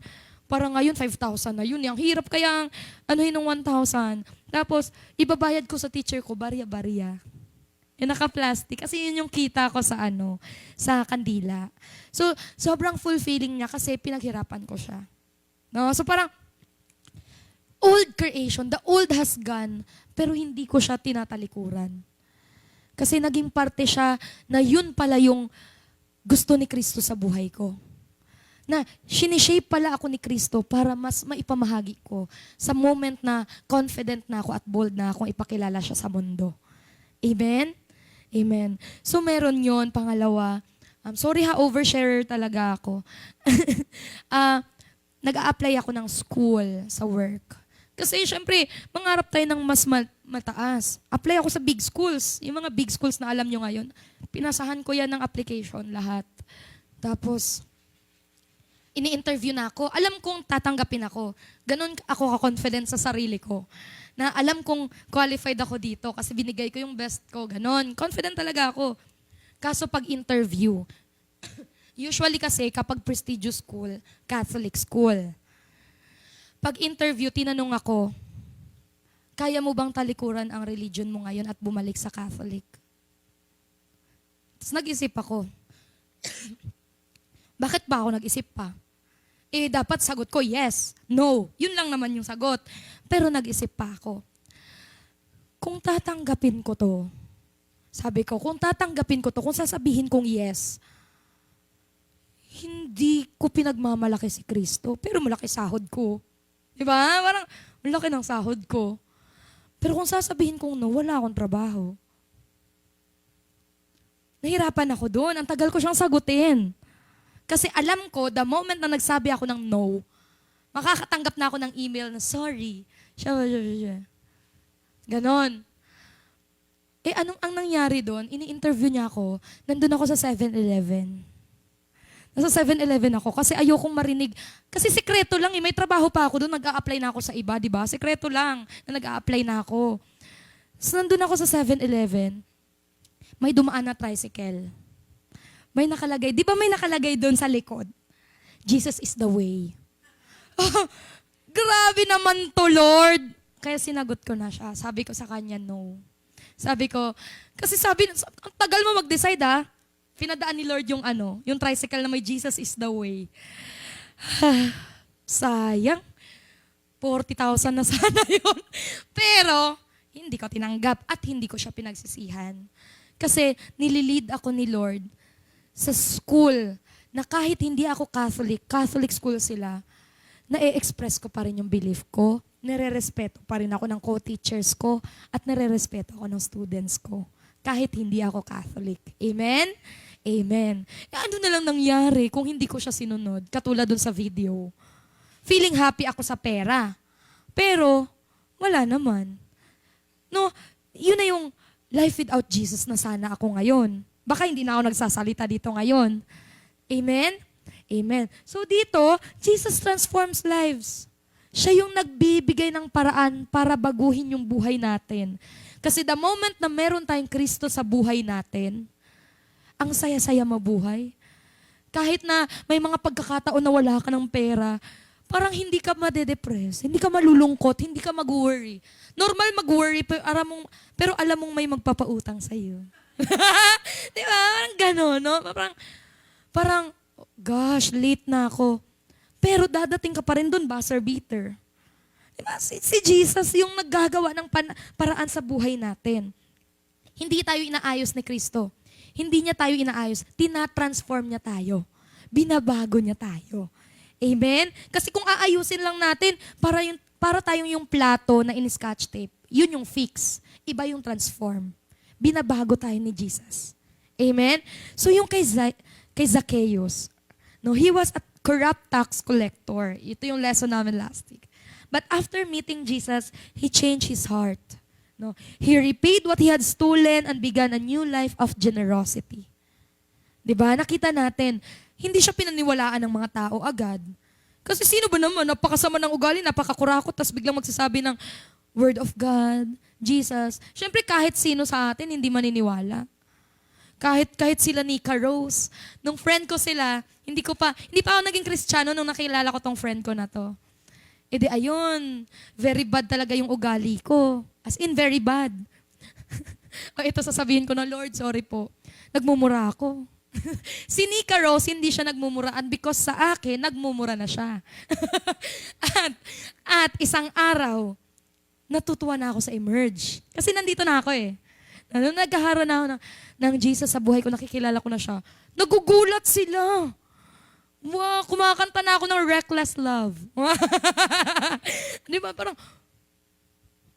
Parang ngayon, 5,000 na yun. Ang hirap kaya anuhin ng 1,000. Tapos, ibabayad ko sa teacher ko, barya-barya. Yung naka-plastic. Kasi yun yung kita ko sa sa kandila. So, sobrang fulfilling niya kasi pinaghirapan ko siya. No? So parang, old creation, the old has gone, pero hindi ko siya tinatalikuran. Kasi naging parte siya na yun pala yung gusto ni Kristo sa buhay ko. Na sinishape pala ako ni Kristo para mas maipamahagi ko sa moment na confident na ako at bold na akong ipakilala siya sa mundo. Amen? Amen. So meron yon. Pangalawa, sorry oversharer talaga ako. Nag-a-apply ako ng school sa work. Kasi syempre, mangarap tayo ng mas mataas. Apply ako sa big schools. Yung mga big schools na alam nyo ngayon, pinasahan ko yan ng application lahat. Tapos, ini-interview na ako. Alam kong tatanggapin ako. Ganon ako ka-confident sa sarili ko. Na alam kong qualified ako dito kasi binigay ko yung best ko. Ganon. Confident talaga ako. Kaso pag interview, Usually kasi kapag prestigious school, Catholic school. Pag interview, tinanong ako, kaya mo bang talikuran ang religion mo ngayon at bumalik sa Catholic? Tapos nag-isip ako, bakit ba ako nag-isip pa? Dapat sagot ko, yes, no. Yun lang naman yung sagot. Pero nag-isip pa ako. Kung tatanggapin ko to, sabi ko, kung tatanggapin ko to, kung sasabihin kong yes, hindi ko pinagmamalaki si Kristo, pero malaki sahod ko. Diba? Parang malaki ng sahod ko. Pero kung sasabihin kong no, wala akong trabaho. Nahirapan ako doon. Ang tagal ko siyang sagutin. Kasi alam ko, the moment na nagsabi ako ng no, makakatanggap na ako ng email na, sorry. Ganon. Anong ang nangyari doon? Ini-interview niya ako. Nandun ako sa 7-Eleven. Nasa 7-Eleven ako kasi ayokong marinig. Kasi sekreto lang may trabaho pa ako doon. Nag-a-apply na ako sa iba, di ba? Sekreto lang na nag-a-apply na ako. So nandun ako sa 7-Eleven. May dumaan na tricycle. May nakalagay, di ba may nakalagay doon sa likod? Jesus is the way. Oh, grabe naman to, Lord. Kaya sinagot ko na siya. Sabi ko sa kanya, no. Sabi ko, kasi ang tagal mo mag-decide Pinadaan ni Lord yung tricycle na may Jesus is the way. Sayang. 40,000 na sana yun. Pero, hindi ko tinanggap at hindi ko siya pinagsisihan. Kasi nililid ako ni Lord sa school na kahit hindi ako Catholic school sila, na-express ko pa rin yung belief ko, nire-respeto pa rin ako ng co-teachers ko, at nire-respeto ako ng students ko, kahit hindi ako Catholic. Amen? Amen. Ano na lang nangyari kung hindi ko siya sinunod, katulad dun sa video? Feeling happy ako sa pera, pero wala naman. No, yun na yung life without Jesus na sana ako ngayon. Baka hindi na ako nagsasalita dito ngayon. Amen? Amen. So dito, Jesus transforms lives. Siya yung nagbibigay ng paraan para baguhin yung buhay natin. Kasi the moment na meron tayong Kristo sa buhay natin, ang saya-saya mabuhay. Kahit na may mga pagkakataon na wala ka ng pera, parang hindi ka madedepress, hindi ka malulungkot, hindi ka mag-worry. Normal mag-worry, pero alam mong may magpapautang sa'yo. Di ba? Parang gano'n, no? Parang, gosh, late na ako. Pero dadating ka pa rin doon, buzzer beater. Diba? Si Jesus yung naggagawa ng paraan sa buhay natin. Hindi tayo inaayos ni Kristo. Hindi niya tayo inaayos. Tina-transform niya tayo. Binabago niya tayo. Amen? Kasi kung aayusin lang natin, para tayong yung plato na in-scotch tape, yun yung fix. Iba yung transform. Binabago tayo ni Jesus. Amen? So yung kay Zacchaeus, no, he was a corrupt tax collector. Ito yung lesson namin last week. But after meeting Jesus, he changed his heart. No, he repaid what he had stolen and began a new life of generosity. 'Di ba? Nakita natin, hindi siya pinaniwalaan ng mga tao agad. Kasi sino ba naman, napakasama ng ugali, napakakurakot, tapos biglang magsasabi ng Word of God, Jesus. Siyempre kahit sino sa atin, hindi maniniwala. Kahit sila Nika Rose. Nung friend ko sila, hindi pa ako naging Kristiyano nung nakilala ko tong friend ko na to. Ayun, very bad talaga yung ugali ko. As in, very bad. Ito sasabihin ko na, Lord, sorry po. Nagmumura ako. Si Nika Rose, hindi siya nagmumuraan because sa akin, nagmumura na siya. at isang araw, natutuwa na ako sa Emerge. Kasi nandito na ako Nung nagkaroon na ako ng Jesus sa buhay ko, nakikilala ko na siya. Nagugulat sila. Wow, kumakanta na ako ng Reckless Love. Di ba?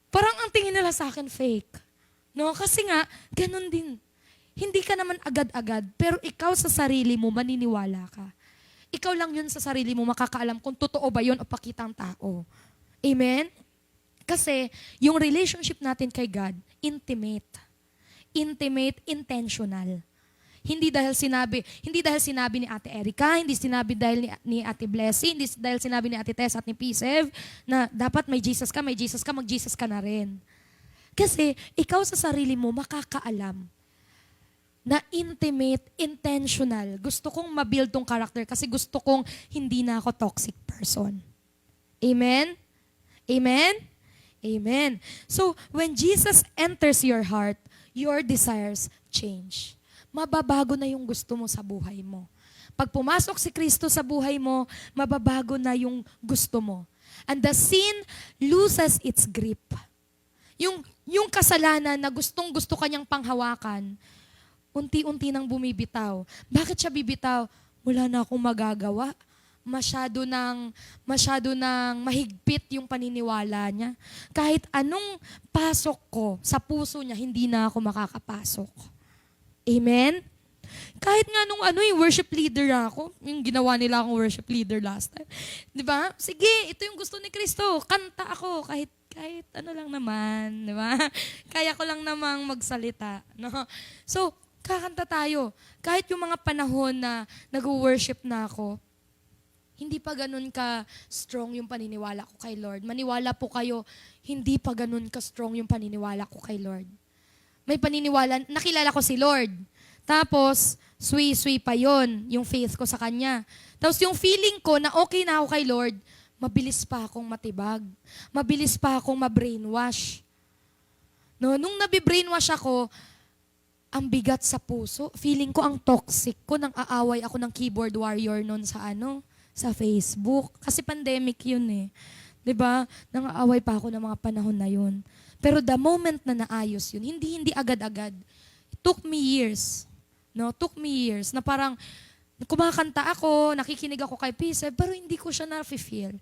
Parang ang tingin nila sa akin fake. No? Kasi nga, ganun din. Hindi ka naman agad-agad, pero ikaw sa sarili mo, maniniwala ka. Ikaw lang yun sa sarili mo, makakaalam kung totoo ba yun o pakitang tao. Amen? Kasi, yung relationship natin kay God, intimate. Intimate, intentional. Hindi dahil sinabi ni Ate Erica, hindi sinabi dahil ni Ate Blessing, hindi dahil sinabi ni Ate Tess at ni Pisev na dapat may Jesus ka, mag-Jesus ka na rin. Kasi ikaw sa sarili mo makakaalam na intimate, intentional. Gusto kong mabuild tong character kasi gusto kong hindi na ako toxic person. Amen? Amen? Amen. So, when Jesus enters your heart, your desires change. Mababago na yung gusto mo sa buhay mo. Pag pumasok si Kristo sa buhay mo, mababago na yung gusto mo. And the sin loses its grip. Yung kasalanan na gustong-gusto kanyang panghawakan, unti-unti nang bumibitaw. Bakit siya bibitaw? Wala na akong magagawa. Masyado nang mahigpit yung paniniwala niya. Kahit anong pasok ko sa puso niya, hindi na ako makakapasok. Amen? Kahit nga nung worship leader ako, yung ginawa nila akong worship leader last time. Di ba? Sige, ito yung gusto ni Kristo. Kanta ako kahit ano lang naman, di ba? Kaya ko lang namang magsalita. No? So, kakanta tayo. Kahit yung mga panahon na nag-worship na ako, hindi pa ganun ka strong yung paniniwala ko kay Lord. Maniwala po kayo, hindi pa ganun ka strong yung paniniwala ko kay Lord. May paniniwala, nakilala ko si Lord. Tapos, sui-sui pa yon yung faith ko sa Kanya. Tapos yung feeling ko na okay na ako kay Lord, mabilis pa akong matibag. Mabilis pa akong ma-brainwash. No, nung nabibrainwash ako, ang bigat sa puso. Feeling ko ang toxic ko nang aaway ako ng keyboard warrior noon sa Facebook. Kasi pandemic yun eh. 'Di ba? Nang aaway pa ako ng mga panahon na yun. Pero the moment na naayos yun, hindi agad-agad. It took me years. No, took me years na parang kumakanta ako, nakikinig ako kay Peace, pero hindi ko siya na-feel.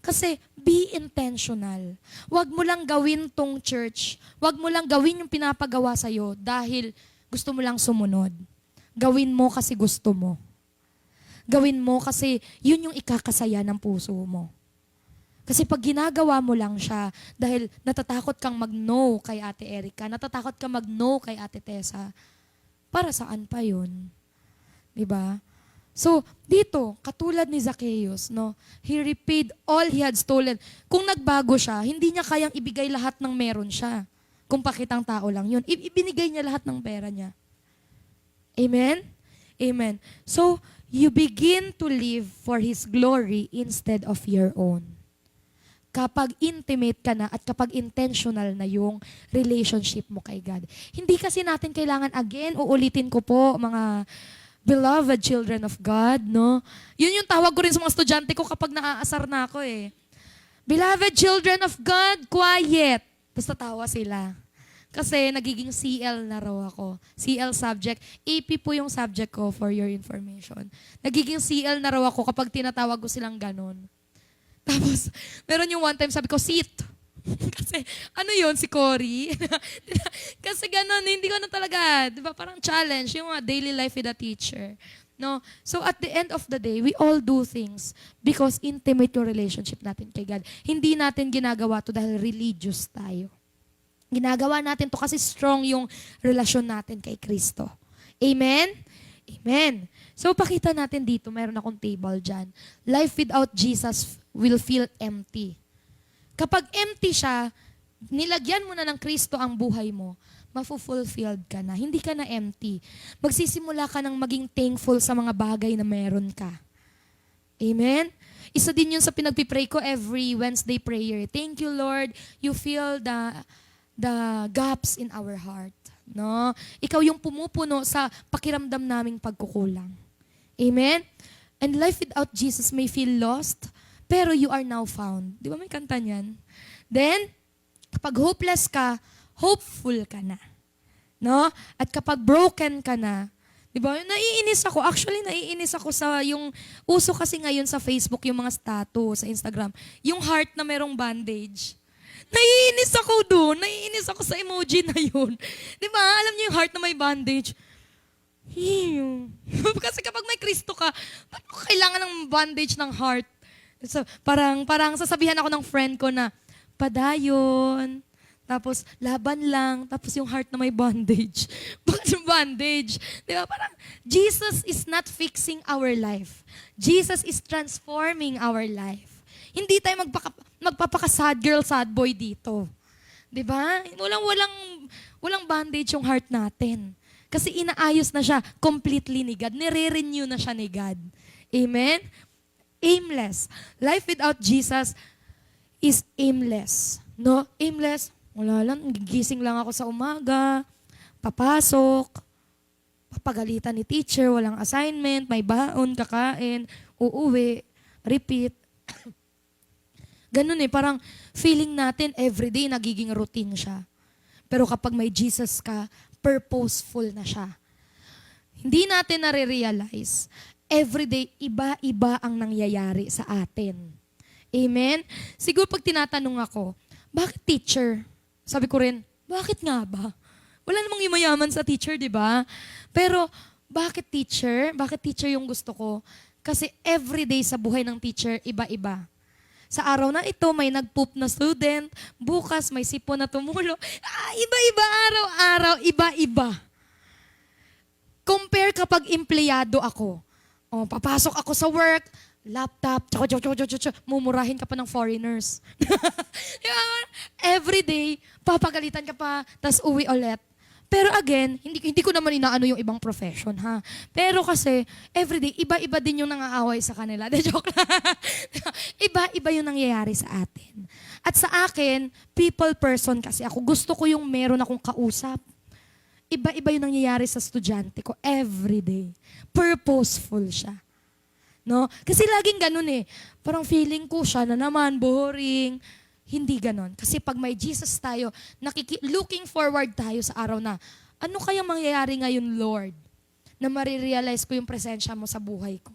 Kasi be intentional. Huwag mo lang gawin tong church. Huwag mo lang gawin yung pinapagawa sa'yo dahil gusto mo lang sumunod. Gawin mo kasi gusto mo. Gawin mo kasi yun yung ikakasaya ng puso mo. Kasi pag ginagawa mo lang siya dahil natatakot kang mag-no kay Ate Erica, natatakot kang mag-no kay Ate Tessa, para saan pa yun? Diba? So, dito, katulad ni Zacchaeus, no, he repaid all he had stolen. Kung nagbago siya, hindi niya kayang ibigay lahat ng meron siya. Kung pakitang tao lang yun. Ibinigay niya lahat ng pera niya. Amen? Amen. So, you begin to live for His glory instead of your own. Kapag intimate ka na at kapag intentional na yung relationship mo kay God. Hindi kasi natin kailangan, again, uulitin ko po, mga beloved children of God, no? Yun yung tawag ko rin sa mga estudyante ko kapag naaasar na ako eh. Beloved children of God, quiet. Tapos tatawa sila. Kasi nagiging CL na raw ako. CL subject. AP po yung subject ko for your information. Nagiging CL na raw ako kapag tinatawag ko silang ganon. Tapos, meron yung one time sabi ko, sit. Kasi, yun, si Cory? Kasi ganun, hindi ko na talaga, di ba, parang challenge, yung daily life with a teacher. No? So, at the end of the day, we all do things because intimate yung relationship natin kay God. Hindi natin ginagawa to dahil religious tayo. Ginagawa natin to kasi strong yung relasyon natin kay Kristo. Amen? Amen. So, pakita natin dito, meron akong table dyan. Life without Jesus will feel empty. Kapag empty siya, nilagyan mo na ng Kristo ang buhay mo, mafu-fulfilled ka na. Hindi ka na empty. Magsisimula ka ng maging thankful sa mga bagay na meron ka. Amen? Isa din yun sa pinagpipray ko every Wednesday prayer. Thank you, Lord. You fill the gaps in our heart. No? Ikaw yung pumupuno sa pakiramdam naming pagkukulang. Amen? And life without Jesus may feel lost, pero you are now found. Di ba may kanta niyan? Then, kapag hopeless ka, hopeful ka na. No? At kapag broken ka na, di ba? Naiinis ako. Actually, naiinis ako sa yung uso kasi ngayon sa Facebook, yung mga status, sa Instagram, yung heart na merong bandage. Naiinis ako doon. Naiinis ako sa emoji na yun. Di ba? Alam niyo yung heart na may bandage? Kasi kapag may Kristo ka, paano kailangan ng bandage ng heart? So, parang sasabihan ako ng friend ko na, padayon, tapos laban lang, tapos yung heart na may bandage. Bakit yung bandage? Di ba? Parang, Jesus is not fixing our life. Jesus is transforming our life. Hindi tayo magpapaka-sad girl, sad boy dito. Di ba? Walang bandage yung heart natin. Kasi inaayos na siya completely ni God. Nire-renew na siya ni God. Amen? Aimless. Life without Jesus is aimless. No? Aimless. Wala lang. Gigising lang ako sa umaga. Papasok. Papagalitan ni teacher. Walang assignment. May baon. Kakain. Uuwi. Repeat. Ganun parang feeling natin everyday nagiging routine siya. Pero kapag may Jesus ka, purposeful na siya. Hindi natin nare-realize, everyday, iba-iba ang nangyayari sa atin. Amen? Siguro pag tinatanong ako, bakit teacher? Sabi ko rin, bakit nga ba? Wala namang yumayaman sa teacher, di ba? Pero, bakit teacher? Bakit teacher yung gusto ko? Kasi everyday sa buhay ng teacher, iba-iba. Sa araw na ito, may nag-poop na student. Bukas, may sipon na tumulo. Iba-iba araw-araw, iba-iba. Compare kapag empleyado ako. Papasok ako sa work, laptop, mumurahin ka pa ng foreigners. Every day, papagalitan ka pa, tas uwi ulit. Pero again, hindi ko naman inaano yung ibang profession, ha? Pero kasi, everyday, iba-iba din yung nangaaway sa kanila. De joke lang. Iba-iba yung nangyayari sa atin. At sa akin, people person kasi ako. Gusto ko yung meron akong kausap. Iba-iba yung nangyayari sa estudyante ko everyday. Purposeful siya. No? Kasi laging ganun Parang feeling ko siya na naman, boring. Hindi ganon. Kasi pag may Jesus tayo, looking forward tayo sa araw na, ano kaya mangyayari ngayon, Lord? Na marirealize ko yung presensya mo sa buhay ko.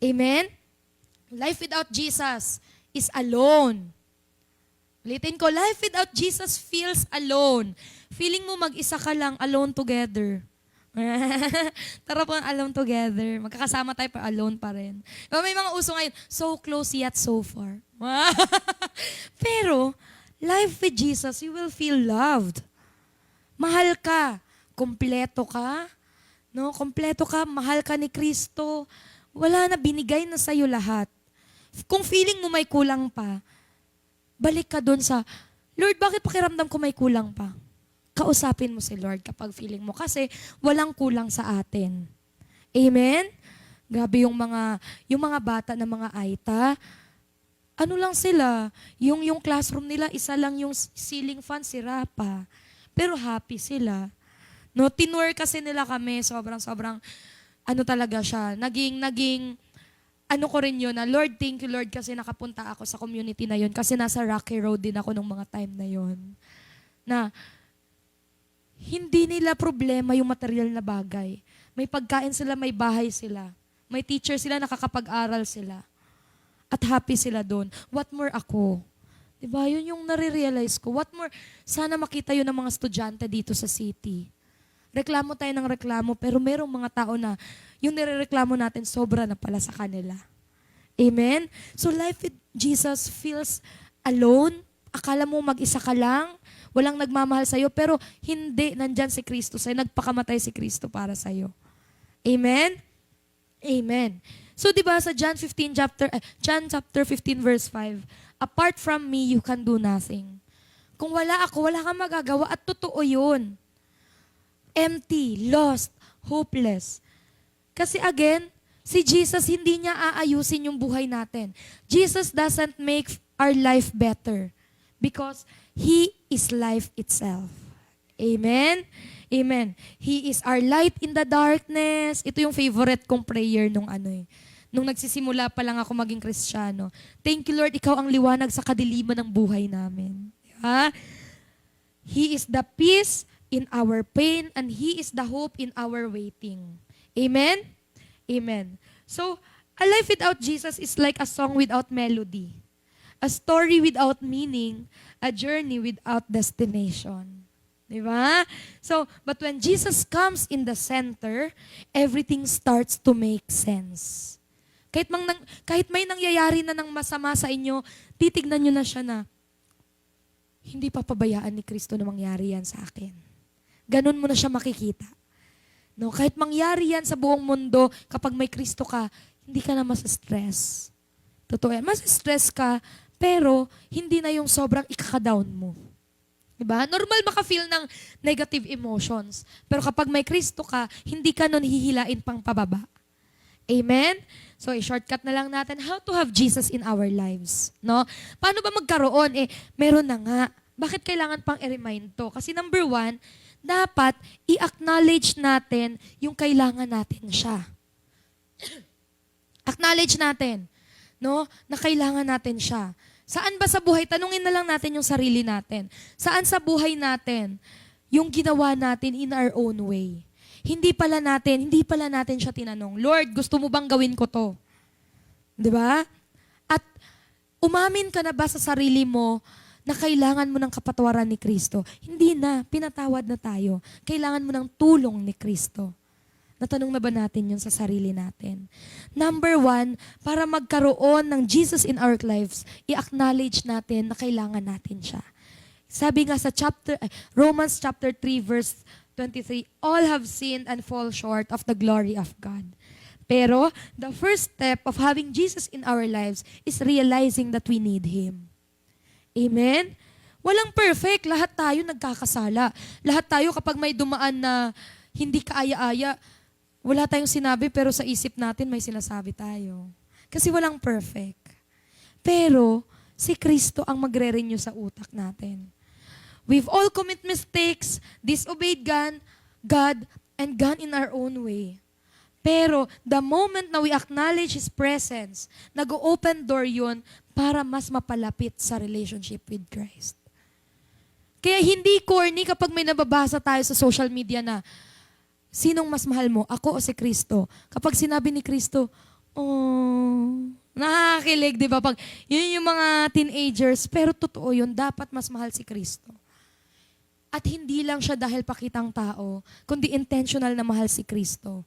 Amen? Life without Jesus is alone. Ulitin ko, life without Jesus feels alone. Feeling mo mag-isa ka lang, alone together. Tara po alone together. Magkakasama tayo pero alone pa rin. May mga uso ngayon, so close yet so far. Pero, life with Jesus, you will feel loved. Mahal ka. Kompleto ka. No? Kompleto ka. Mahal ka ni Kristo. Wala na, binigay na sa'yo lahat. Kung feeling mo may kulang pa, balik ka dun sa, Lord, bakit pakiramdam ko may kulang pa? Kausapin mo si Lord kapag feeling mo. Kasi walang kulang sa atin. Amen? Grabe yung mga bata na mga Aita. Ano lang sila? Yung classroom nila, isa lang yung ceiling fan, sira pa. Pero happy sila. No, tinur kasi nila kami, sobrang, talaga siya. Naging, ko rin yun na, Lord, thank you Lord kasi nakapunta ako sa community na yun kasi nasa Rocky Road din ako nung mga time na yun. Na, hindi nila problema yung material na bagay. May pagkain sila, may bahay sila. May teacher sila, nakakapag-aral sila. At happy sila doon. What more ako? Diba? Yun yung nare-realize ko. What more? Sana makita yun ng mga estudyante dito sa city. Reklamo tayo ng reklamo, pero merong mga tao na yung nirereklamo natin, sobra na pala sa kanila. Amen? So life with Jesus feels alone. Akala mo mag-isa ka lang. Walang nagmamahal sa'yo, pero hindi, nandyan si Kristo sa'yo. Nagpakamatay si Kristo para sa'yo. Amen? Amen. So, di ba sa John chapter 15, verse 5, apart from me, you can do nothing. Kung wala ako, wala kang magagawa at totoo yun. Empty, lost, hopeless. Kasi again, si Jesus, hindi niya aayusin yung buhay natin. Jesus doesn't make our life better because He is life itself. Amen? Amen. He is our light in the darkness. Ito yung favorite kong prayer nung nung nagsisimula pa lang ako maging Kristiyano. Thank you, Lord, ikaw ang liwanag sa kadiliman ng buhay namin. Diba? He is the peace in our pain and He is the hope in our waiting. Amen? Amen. So, a life without Jesus is like a song without melody. A story without meaning, a journey without destination. Diba? So, but when Jesus comes in the center, everything starts to make sense. Kahit may nangyayari na ng masama sa inyo, titignan nyo na siya na, hindi papabayaan ni Kristo na mangyari yan sa akin. Ganun mo na siya makikita. No, kahit mangyari yan sa buong mundo, kapag may Kristo ka, hindi ka na mas-stress. Totoo yan. Mas-stress ka, pero hindi na yung sobrang ikaka-down mo. Diba? Normal maka-feel ng negative emotions. Pero kapag may Kristo ka, hindi ka nun hihilain pang pababa. Amen? So, i-shortcut na lang natin how to have Jesus in our lives. No? Paano ba magkaroon? Meron na nga. Bakit kailangan pang i-remind to? Kasi number 1, dapat i-acknowledge natin yung kailangan natin siya. Acknowledge natin, no? Na kailangan natin siya. Saan ba sa buhay? Tanungin na lang natin yung sarili natin. Saan sa buhay natin yung ginawa natin in our own way? Hindi pala natin siya tinanong, Lord, gusto mo bang gawin ko to? 'Di ba? At umamin ka na ba sa sarili mo na kailangan mo ng kapatawaran ni Kristo? Hindi na, pinatawad na tayo. Kailangan mo ng tulong ni Kristo. Natanong na ba natin yun sa sarili natin? Number 1, para magkaroon ng Jesus in our lives, i-acknowledge natin na kailangan natin siya. Sabi nga sa Romans chapter 3 verse 23, all have sinned and fall short of the glory of God. Pero the first step of having Jesus in our lives is realizing that we need Him. Amen? Walang perfect. Lahat tayo nagkakasala. Lahat tayo kapag may dumaan na hindi kaaya-aya, wala tayong sinabi pero sa isip natin may sinasabi tayo. Kasi walang perfect. Pero si Kristo ang magre-renew sa utak natin. We've all commit mistakes, disobeyed God, and gone in our own way. Pero the moment na we acknowledge His presence, nag-open door yun para mas mapalapit sa relationship with Christ. Kaya hindi corny kapag may nababasa tayo sa social media na, sinong mas mahal mo, ako o si Kristo? Kapag sinabi ni Kristo, oh, nakakakilig, di ba? Pag, yun yung mga teenagers, pero totoo yun, dapat mas mahal si Kristo. At hindi lang siya dahil pakitang tao, kundi intentional na mahal si Kristo.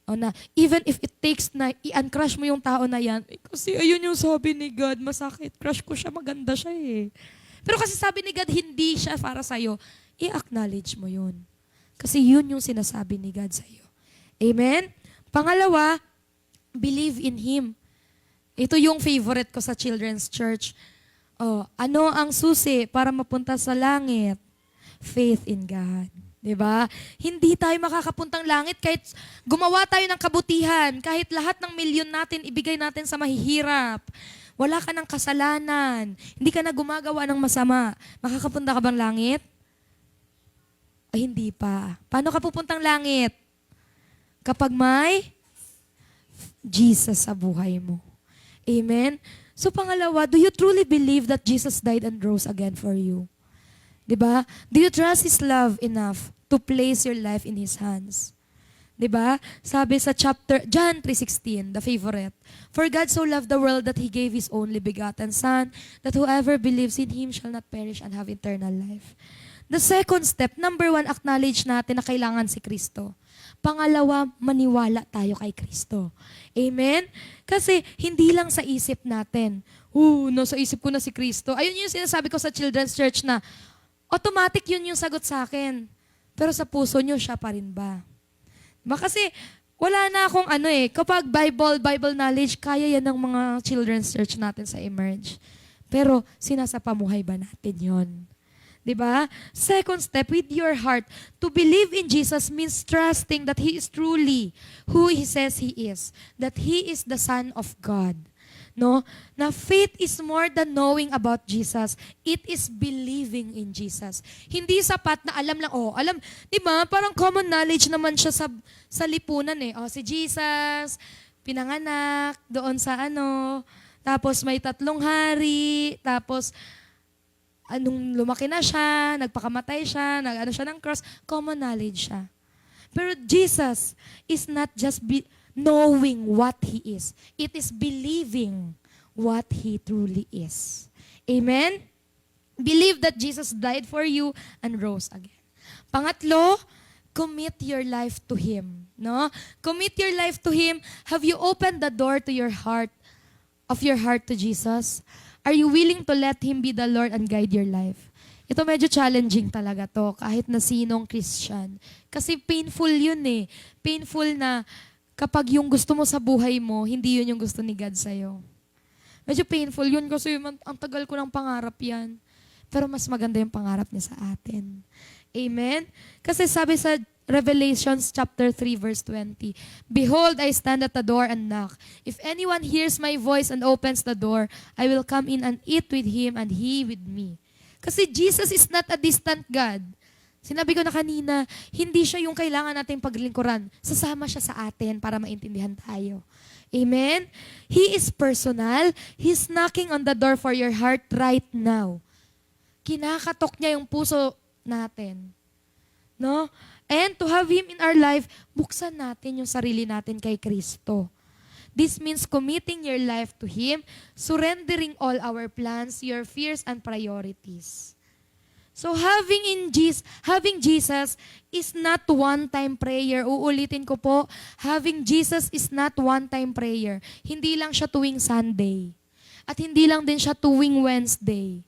O na, even if it takes na i-uncrush mo yung tao na yan, kasi ayun yung sabi ni God, masakit, crush ko siya, maganda siya eh. Pero kasi sabi ni God, hindi siya para sa'yo, i-acknowledge mo yun. Kasi yun yung sinasabi ni God sa'yo. Amen? Pangalawa, believe in Him. Ito yung favorite ko sa Children's Church. Ano ang susi para mapunta sa langit? Faith in God. Diba? Hindi tayo makakapuntang langit kahit gumawa tayo ng kabutihan, kahit lahat ng milyon natin ibigay natin sa mahihirap. Wala ka ng kasalanan. Hindi ka na gumagawa ng masama. Makakapunta ka bang langit? Ay, hindi pa. Paano ka pupuntang langit? Kapag may Jesus sa buhay mo. Amen? So pangalawa, do you truly believe that Jesus died and rose again for you? Diba? Do you trust His love enough to place your life in His hands? Diba? Sabi sa John 3:16, the favorite, for God so loved the world that He gave His only begotten Son, that whoever believes in Him shall not perish and have eternal life. The second step, number 1, acknowledge natin na kailangan si Kristo. Pangalawa, maniwala tayo kay Kristo. Amen? Kasi hindi lang sa isip natin, nasa isip ko na si Kristo. Ayun yung sinasabi ko sa Children's Church na automatic yun yung sagot sa akin. Pero sa puso nyo, siya pa rin ba? Kasi wala na akong kapag Bible knowledge, kaya yan ng mga Children's Church natin sa Emerge. Pero sinasapamuhay ba natin yon? Diba? Second step, with your heart, to believe in Jesus means trusting that He is truly who He says He is. That He is the Son of God. No? Na faith is more than knowing about Jesus. It is believing in Jesus. Hindi sapat na alam lang, diba? Parang common knowledge naman siya sa lipunan eh. Si Jesus, pinanganak, doon sa tapos may 3 hari, tapos anong lumaki na siya, nagpakamatay siya, siya ng cross, common knowledge siya. Pero Jesus is not just knowing what He is. It is believing what He truly is. Amen? Believe that Jesus died for you and rose again. Pangatlo, commit your life to Him. No? Commit your life to Him. Have you opened the door to your heart, of your heart to Jesus? Are you willing to let Him be the Lord and guide your life? Ito medyo challenging talaga to, kahit na sinong Christian. Kasi painful yun eh. Painful na kapag yung gusto mo sa buhay mo, hindi yun yung gusto ni God sa'yo. Medyo painful yun kasi ang tagal ko ng pangarap yan. Pero mas maganda yung pangarap niya sa atin. Amen? Kasi sabi sa Revelations chapter 3 verse 20, "Behold, I stand at the door and knock. If anyone hears my voice and opens the door, I will come in and eat with him and he with me." Kasi Jesus is not a distant God. Sinabi ko na kanina, hindi siya yung kailangan nating paglingkuran. Sasama siya sa atin para maintindihan tayo. Amen? He is personal. He's knocking on the door for your heart right now. Kinakatok niya yung puso natin. No? And to have Him in our life, buksan natin yung sarili natin kay Kristo. This means committing your life to Him, surrendering all our plans, your fears, and priorities. So having Jesus is not one-time prayer. Uulitin ko po, having Jesus is not one-time prayer. Hindi lang siya tuwing Sunday. At hindi lang din siya tuwing Wednesday.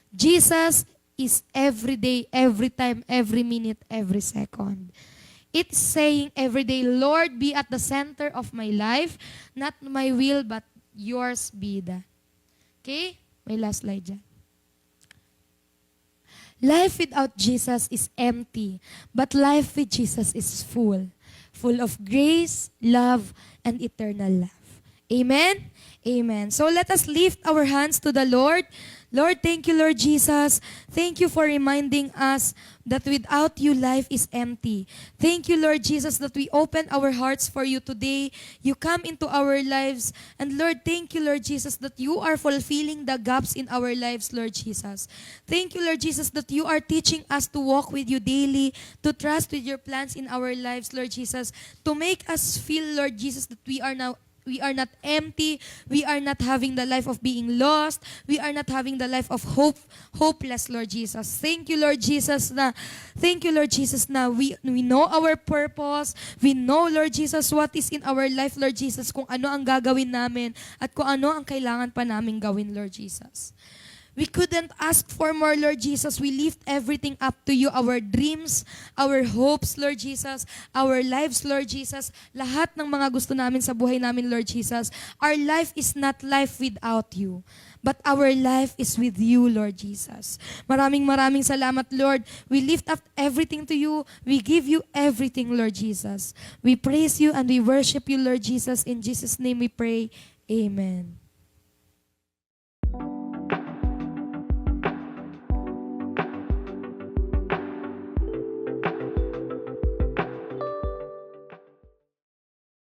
Jesus is every day, every time, every minute, every second. It's saying every day, Lord, be at the center of my life, not my will, but yours be the. Okay? May last slide dyan. Life without Jesus is empty, but life with Jesus is full. Full of grace, love, and eternal love. Amen? Amen. So let us lift our hands to the Lord. Lord, thank you, Lord Jesus. Thank you for reminding us that without you, life is empty. Thank you, Lord Jesus, that we open our hearts for you today. You come into our lives. And Lord, thank you, Lord Jesus, that you are fulfilling the gaps in our lives, Lord Jesus. Thank you, Lord Jesus, that you are teaching us to walk with you daily, to trust with your plans in our lives, Lord Jesus, to make us feel, Lord Jesus, that we are not empty. We are not having the life of being lost. We are not having the life of hopeless, Lord Jesus. Thank you, Lord Jesus, na we know our purpose. We know, Lord Jesus, what is in our life, Lord Jesus, kung ano ang gagawin namin at kung ano ang kailangan pa namin gawin, Lord Jesus. We couldn't ask for more, Lord Jesus. We lift everything up to you. Our dreams, our hopes, Lord Jesus. Our lives, Lord Jesus. Lahat ng mga gusto namin sa buhay namin, Lord Jesus. Our life is not life without you. But our life is with you, Lord Jesus. Maraming salamat, Lord. We lift up everything to you. We give you everything, Lord Jesus. We praise you and we worship you, Lord Jesus. In Jesus' name we pray. Amen.